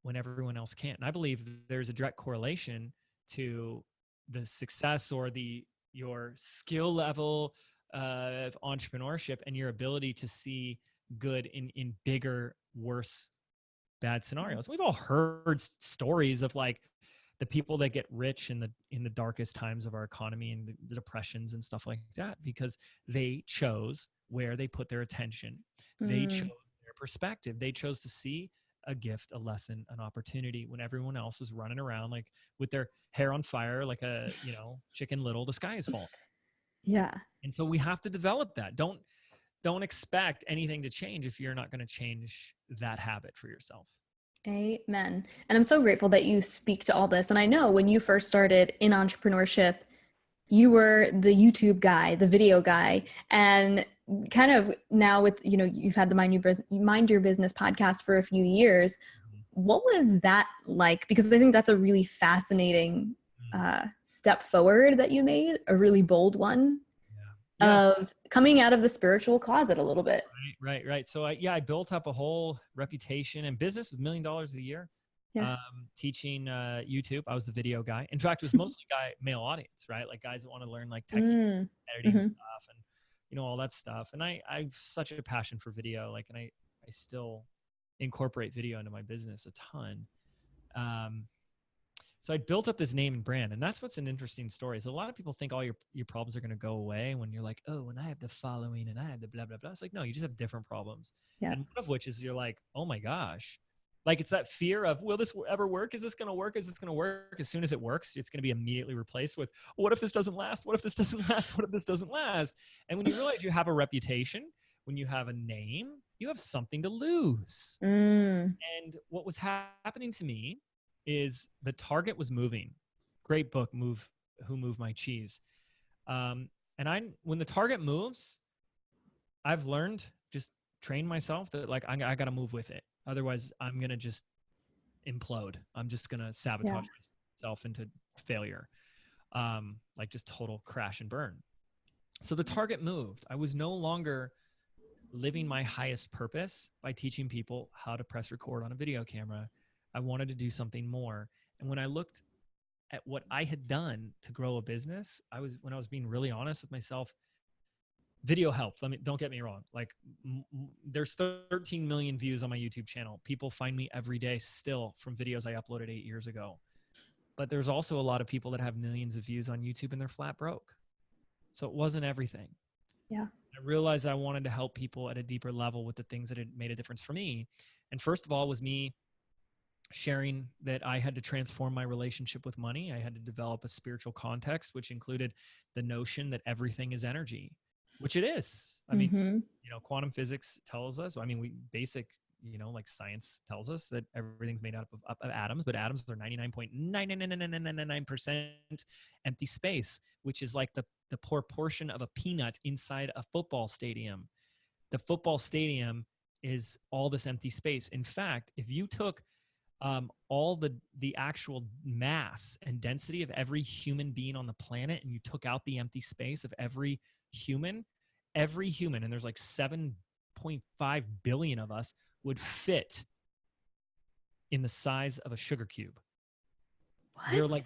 when everyone else can't. And I believe there's a direct correlation to the success or your skill level of entrepreneurship and your ability to see good in bigger, worse, bad scenarios. We've all heard stories of like the people that get rich in the darkest times of our economy and the depressions and stuff like that, because they chose where they put their attention. They chose their perspective. They chose to see a gift, a lesson, an opportunity when everyone else is running around like with their hair on fire, like a, you know, Chicken Little, the sky is falling. Yeah. And so we have to develop that. Don't expect anything to change if you're not going to change that habit for yourself. Amen. And I'm so grateful that you speak to all this. And I know when you first started in entrepreneurship, you were the YouTube guy, the video guy, and kind of now with, you know, you've had the Mind Your Business podcast for a few years. What was that like? Because I think that's a really fascinating step forward that you made, a really bold one. Of coming out of the spiritual closet a little bit. Right. So I built up a whole reputation and business with $1 million a year. Teaching YouTube. I was the video guy. In fact, it was mostly male audience, right? Like guys that want to learn like tech editing stuff and, you know, all that stuff. And I've such a passion for video, like, and I still incorporate video into my business a ton. So I built up this name and brand, and that's what's an interesting story. So a lot of people think all your problems are going to go away when you're like, oh, when I have the following and I have the blah, blah, blah. It's like, no, you just have different problems. And one of which is you're like, oh my gosh, like it's that fear of, will this ever work? Is this going to work? Is this going to work? As soon as it works, it's going to be immediately replaced with, what if this doesn't last? What if this doesn't last? What if this doesn't last? And when you realize you have a reputation, when you have a name, you have something to lose. And what was happening to me is the target was moving. Great book, Who Moved My Cheese. And when the target moves, I've learned, just train myself that like, I got to move with it. Otherwise I'm going to just implode. I'm just going to sabotage myself into failure. Like just total crash and burn. So the target moved. I was no longer living my highest purpose by teaching people how to press record on a video camera. I wanted to do something more. And when I looked at what I had done to grow a business, when I was being really honest with myself, video helped. Don't get me wrong. Like there's 13 million views on my YouTube channel. People find me every day still from videos I uploaded 8 years ago. But there's also a lot of people that have millions of views on YouTube and they're flat broke. So it wasn't everything. Yeah. I realized I wanted to help people at a deeper level with the things that had made a difference for me. And first of all was me sharing that I had to transform my relationship with money. I had to develop a spiritual context, which included the notion that everything is energy, which it is. I mean, you know, quantum physics tells us, you know, like science tells us that everything's made up of atoms, but atoms are 99.99999% empty space, which is like the proportion of a peanut inside a football stadium. The football stadium is all this empty space. In fact, if you took all the actual mass and density of every human being on the planet, and you took out the empty space of every human, and there's like 7.5 billion of us, would fit in the size of a sugar cube. What? They're like,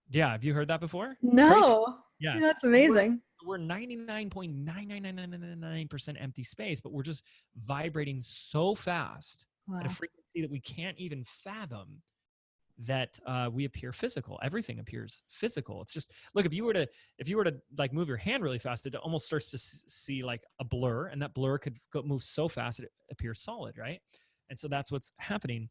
yeah, have you heard that before? No. Yeah. That's amazing. We're 99.99999% empty space, but we're just vibrating so fast at a frequency that we can't even fathom that we appear physical. Everything appears physical. It's just, look, if you were to like move your hand really fast, it almost starts to see like a blur, and that blur could move so fast it appears solid, right? And so that's what's happening.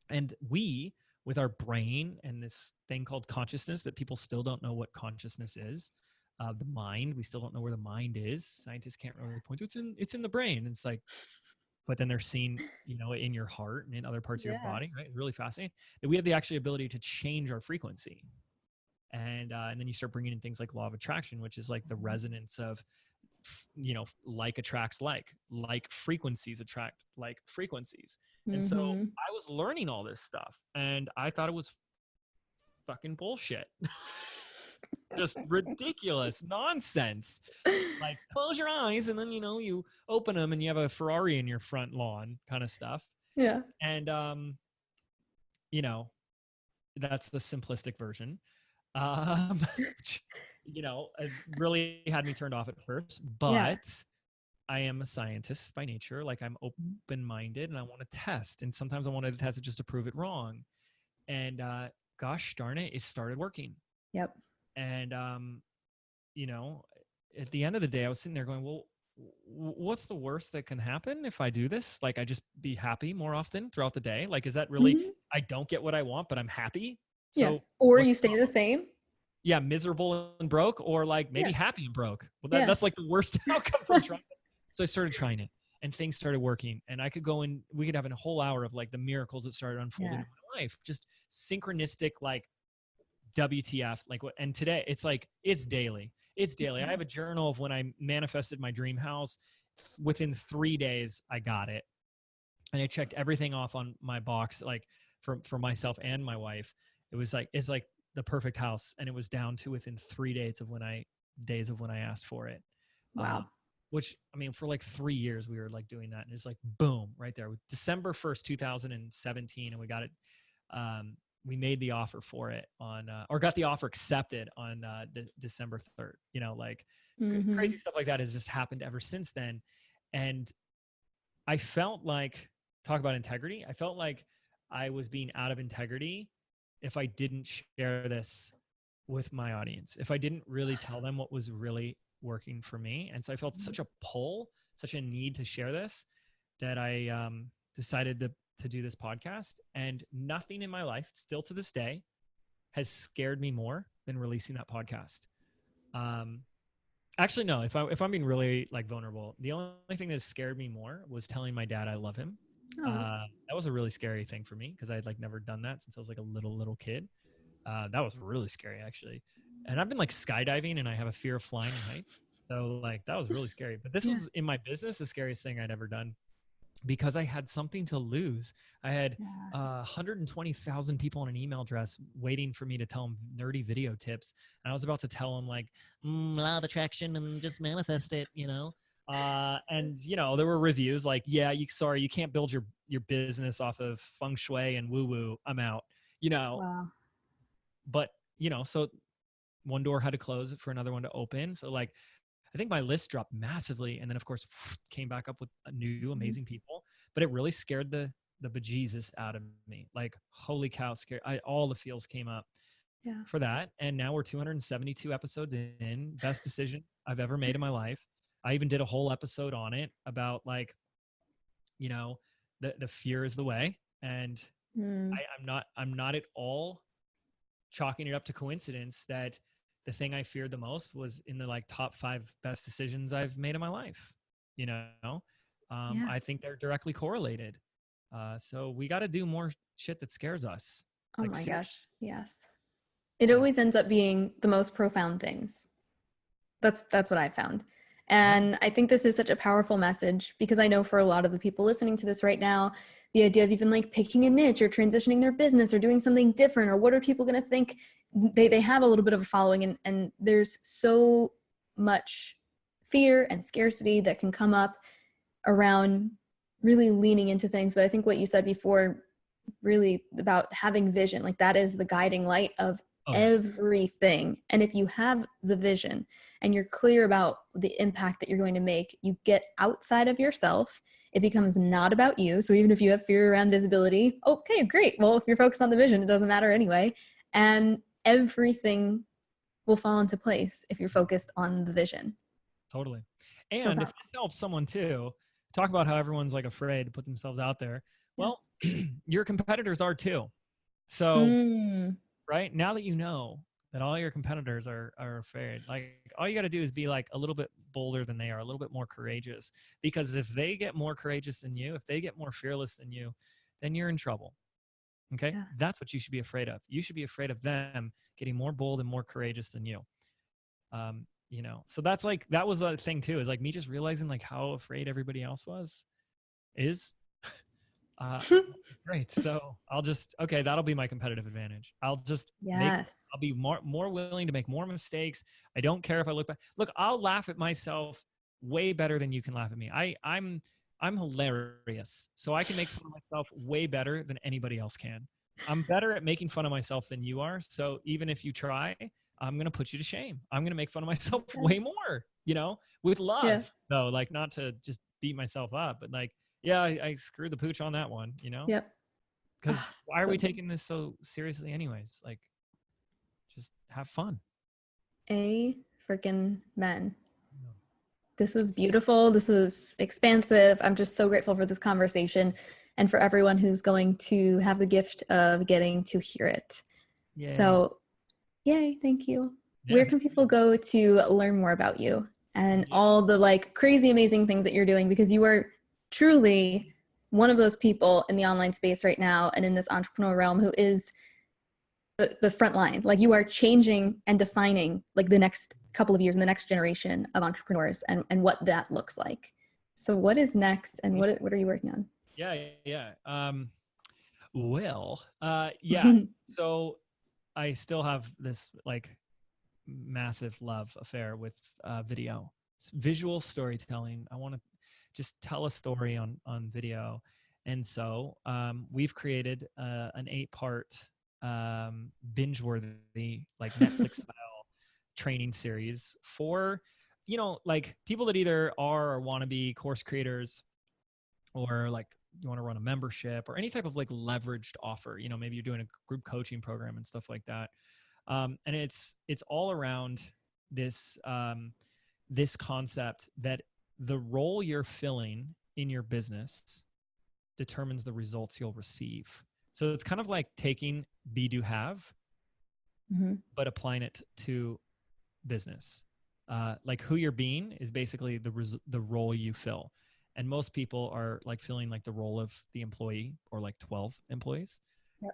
And we, with our brain and this thing called consciousness that people still don't know what consciousness is, the mind, we still don't know where the mind is. Scientists can't really point to it. It's in the brain. And it's like, but then they're seeing, in your heart and in other parts of your Yeah. body, right? It's really fascinating that we have the actual ability to change our frequency. And then you start bringing in things like law of attraction, which is like the resonance of, like attracts like frequencies attract like frequencies. And so Mm-hmm. I was learning all this stuff and I thought it was fucking bullshit. Just ridiculous nonsense. Like, close your eyes and then, you open them and you have a Ferrari in your front lawn kind of stuff. Yeah. And, that's the simplistic version. Which, it really had me turned off at first, but Yeah. I am a scientist by nature. Like, I'm open-minded and I want to test. And sometimes I wanted to test it just to prove it wrong. And, gosh darn it, it started working. Yep. And, at the end of the day, I was sitting there going, well, what's the worst that can happen if I do this? Like, I just be happy more often throughout the day. Like, is that really, I don't get what I want, but I'm happy. So yeah. Or you stay the same. Yeah. Miserable and broke, or like maybe happy and broke. Well, that's like the worst outcome from trying it. So I started trying it and things started working, and I could go in, we could have a whole hour of like the miracles that started unfolding in my life, just synchronistic, like WTF, like what, and today it's like, it's daily. I have a journal of when I manifested my dream house. Within 3 days, I got it. And I checked everything off on my box, like for myself and my wife. It's like the perfect house. And it was down to within 3 days of when I asked for it. Wow. Which, I mean, for like 3 years, we were like doing that. And it's like, boom, right there. December 1st, 2017. And we got it. We made the offer for it or got the offer accepted on December 3rd. Crazy stuff like that has just happened ever since then. And I felt like, talk about integrity, I felt like I was being out of integrity if I didn't share this with my audience, if I didn't really tell them what was really working for me. And so I felt such a pull, such a need to share this, that I decided to do this podcast. And nothing in my life, still to this day, has scared me more than releasing that podcast. Actually, no, if I'm being really like vulnerable, the only thing that scared me more was telling my dad I love him. That was a really scary thing for me because I had like never done that since I was like a little kid. That was really scary, actually. And I've been like skydiving and I have a fear of flying in heights. So like, that was really scary. But this was in my business, the scariest thing I'd ever done, because I had something to lose. I had 120,000 people on an email address waiting for me to tell them nerdy video tips. And I was about to tell them like, law of attraction and just manifest it, and there were reviews like, sorry, you can't build your business off of feng shui and woo woo. I'm out, Wow. But, so one door had to close for another one to open. So like, I think my list dropped massively. And then of course came back up with new amazing people, but it really scared the bejesus out of me. Like, holy cow, all the feels came up for that. And now we're 272 episodes in. Best decision I've ever made in my life. I even did a whole episode on it about like, the fear is the way. And I'm not at all chalking it up to coincidence that the thing I feared the most was in the like top 5 best decisions I've made in my life. I think they're directly correlated. So we got to do more shit that scares us. Oh like, my seriously. gosh. Yes. It always ends up being the most profound things. That's what I found. And I think this is such a powerful message, because I know for a lot of the people listening to this right now, the idea of even like picking a niche or transitioning their business or doing something different, or what are people going to think, they have a little bit of a following, and there's so much fear and scarcity that can come up around really leaning into things. But I think what you said before, really about having vision, like that is the guiding light of everything. And if you have the vision and you're clear about the impact that you're going to make, you get outside of yourself it becomes not about you. So even if you have fear around visibility, okay, great. Well, if you're focused on the vision, it doesn't matter anyway. And everything will fall into place if you're focused on the vision. Totally. So And if this helps someone too, talk about how everyone's like afraid to put themselves out there. yeah. Well, your competitors are too. So, right now that you know that all your competitors are afraid, like all you got to do is be like a little bit bolder than they are, a little bit more courageous. Because if they get more courageous than you, if they get more fearless than you, then you're in trouble. Okay. Yeah. That's what you should be afraid of. You should be afraid of them getting more bold and more courageous than you. You know, so that's like, that was a thing too, is like me just realizing like how afraid everybody else is great. So I'll just, okay, that'll be my competitive advantage. I'll just Yes. I'll be more willing to make more mistakes. I don't care if I look back. Look, I'll laugh at myself way better than you can laugh at me. I'm hilarious. So I can make fun of myself way better than anybody else can. I'm better at making fun of myself than you are. So even if you try, I'm going to put you to shame. I'm going to make fun of myself way more, you know, with love, Yeah. though, like not to just beat myself up, but like, yeah, I screwed the pooch on that one, you know? Yep. Because why are we taking this so seriously anyways? Like, just have fun. A freaking men. This was beautiful. This was expansive. I'm just so grateful for this conversation and for everyone who's going to have the gift of getting to hear it. Yay. So, yay, thank you. Yeah, Where can people go to learn more about you and all the like crazy, amazing things that you're doing? Because you are truly one of those people in the online space right now and in this entrepreneur realm who is the front line. Like you are changing and defining like the next couple of years and the next generation of entrepreneurs and what that looks like. So what is next and what are you working on? Yeah. Yeah. So I still have this like massive love affair with video, visual storytelling. I want to just tell a story on video. And so we've created an 8-part binge-worthy, like Netflix style training series for, you know, like people that either are or want to be course creators, or like you want to run a membership or any type of like leveraged offer. You know, maybe you're doing a group coaching program and stuff like that. And it's all around this this concept that the role you're filling in your business determines the results you'll receive. So it's kind of like taking be do have, but applying it to business. Like who you're being is basically the role you fill. And most people are like filling like the role of the employee or like 12 employees. Yep.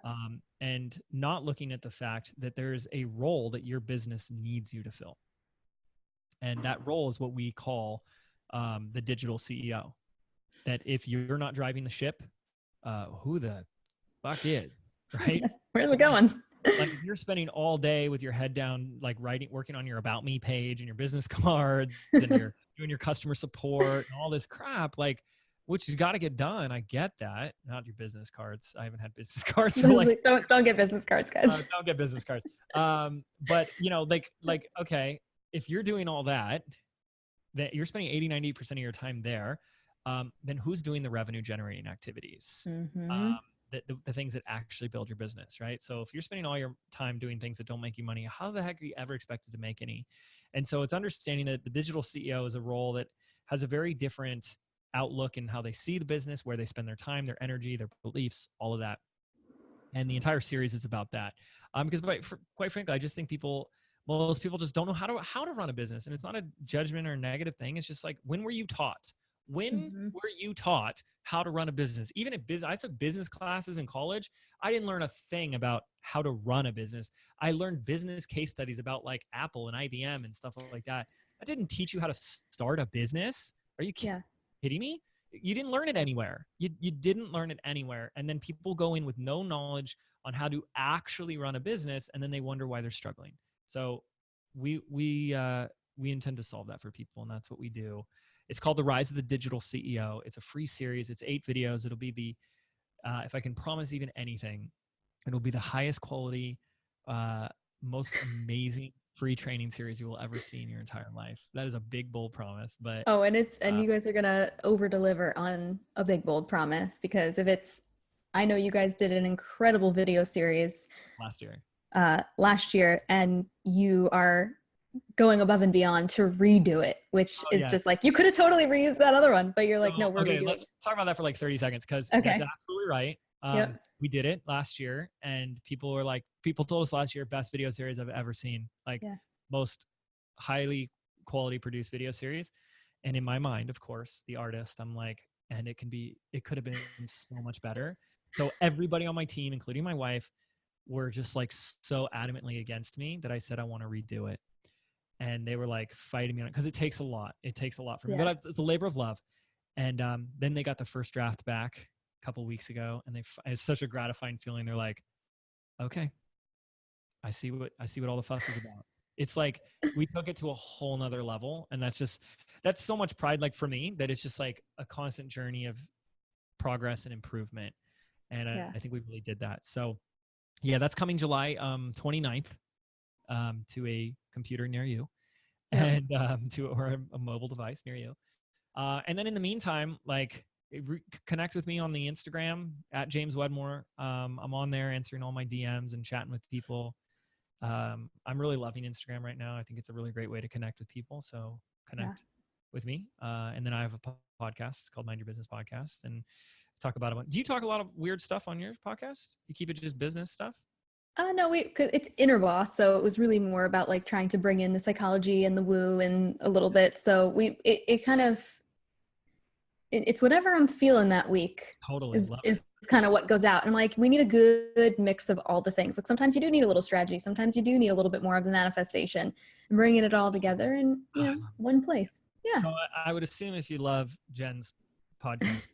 And not looking at the fact that there's a role that your business needs you to fill. And that role is what we call the digital CEO. That if you're not driving the ship, who the fuck is, right? Where's it going? Like if you're spending all day with your head down, like working on your about me page and your business cards and you're doing your customer support and all this crap, like, which has got to get done. I get that. Not your business cards. I haven't had business cards for like, don't get business cards, guys. Don't get business cards. But you know, like, okay, if you're doing all that you're spending 80-90% of your time there, then who's doing the revenue generating activities? The things that actually build your business, right? So if you're spending all your time doing things that don't make you money, how the heck are you ever expected to make any? And so it's understanding that the digital CEO is a role that has a very different outlook in how they see the business, where they spend their time, their energy, their beliefs, all of that. And the entire series is about that. Because quite frankly, I just think most people just don't know how to run a business. And it's not a judgment or a negative thing. It's just like, when were you taught? When were you taught how to run a business? Even if I took business classes in college, I didn't learn a thing about how to run a business. I learned business case studies about like Apple and IBM and stuff like that. That didn't teach you how to start a business. Are you kidding me? You didn't learn it anywhere. You didn't learn it anywhere. And then people go in with no knowledge on how to actually run a business, and then they wonder why they're struggling. So we intend to solve that for people, and that's what we do. It's called The Rise of the Digital CEO. It's a free series. It's 8 videos. It'll be if I can promise even anything, it'll be the highest quality, most amazing free training series you will ever see in your entire life. That is a big, bold promise. But Oh, and you guys are gonna over deliver on a big bold promise, because I know you guys did an incredible video series last year, and you are going above and beyond to redo it, which is just like, you could have totally reused that other one, but you're like, no, we're okay, redoing let's it. talk about that for like 30 seconds, because Okay. that's absolutely right. Yep. We did it last year, and people told us last year, best video series I've ever seen, like most highly quality produced video series. And in my mind, of course, the artist, I'm like, and it could have been so much better. So everybody on my team, including my wife, were just like so adamantly against me that I said, I want to redo it. And they were like fighting me on it, because it takes a lot. It takes a lot for me, but it's a labor of love. And then they got the first draft back a couple weeks ago, and it's such a gratifying feeling. They're like, okay, I see what all the fuss was about. It's like, we took it to a whole nother level. And that's so much pride, like for me, that it's just like a constant journey of progress and improvement. And I think we really did that. So yeah, that's coming July 29th to a computer near you, and or a mobile device near you. And then in the meantime, like, connect with me on the Instagram at James Wedmore. I'm on there answering all my DMs and chatting with people. I'm really loving Instagram right now. I think it's a really great way to connect with people. So connect with me. And then I have a podcast called Mind Your Business Podcast, and talk about it. Do you talk a lot of weird stuff on your podcast? You keep it just business stuff? No, cause it's Inner Boss. So it was really more about like trying to bring in the psychology and the woo and a little bit. So it's whatever I'm feeling that week. Totally. Is kind of what goes out. And I'm like, we need a good mix of all the things. Like, sometimes you do need a little strategy. Sometimes you do need a little bit more of the manifestation, and bringing it all together in, one place. Yeah. So I would assume if you love Jen's podcast,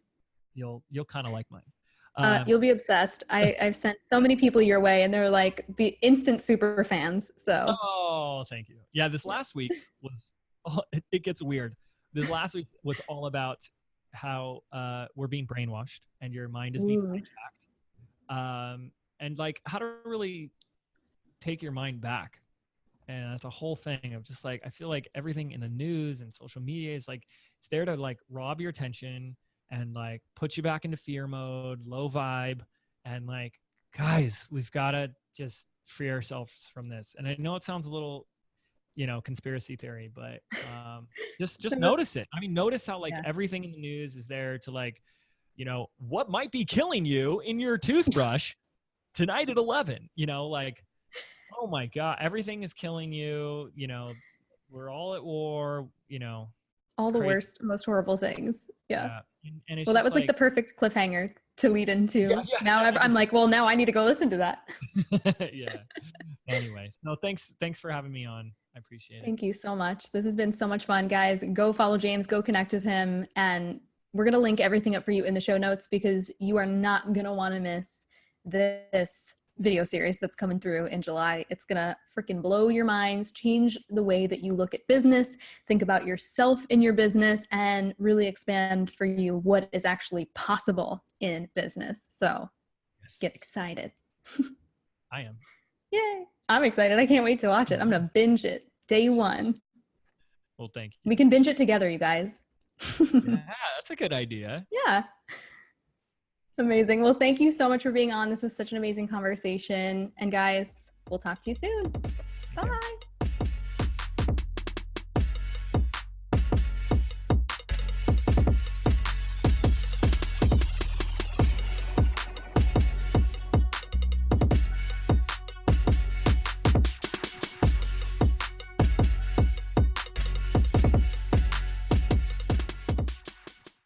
you'll kind of like mine. You'll be obsessed. I've sent so many people your way, and they're like instant super fans. So. Oh, thank you. Yeah, this last week's was, it gets weird. This last week's was all about how we're being brainwashed and your mind is being hijacked. And like, how to really take your mind back. And that's a whole thing of just like, I feel like everything in the news and social media is like, it's there to like rob your attention and like put you back into fear mode, low vibe. And like, guys, we've got to just free ourselves from this. And I know it sounds a little, conspiracy theory, but just notice it. I mean, notice how like everything in the news is there to like, what might be killing you in your toothbrush tonight at 11, like, oh my God, everything is killing you. We're all at war, all the worst, most horrible things. Yeah. And it's that was like the perfect cliffhanger to lead into. I'm like, well, now I need to go listen to that. Yeah. Anyways, no, thanks for having me on. I appreciate it. Thank you so much. This has been so much fun, guys. Go follow James, go connect with him. And we're going to link everything up for you in the show notes, because you are not going to want to miss this video series that's coming through in July. It's going to freaking blow your minds, change the way that you look at business, think about yourself in your business, and really expand for you what is actually possible in business. So get excited. I am. Yay. I'm excited. I can't wait to watch it. I'm going to binge it day one. Well, thank you. We can binge it together, you guys. Yeah, that's a good idea. Yeah. Amazing. Well, thank you so much for being on. This was such an amazing conversation. And guys, we'll talk to you soon. Bye.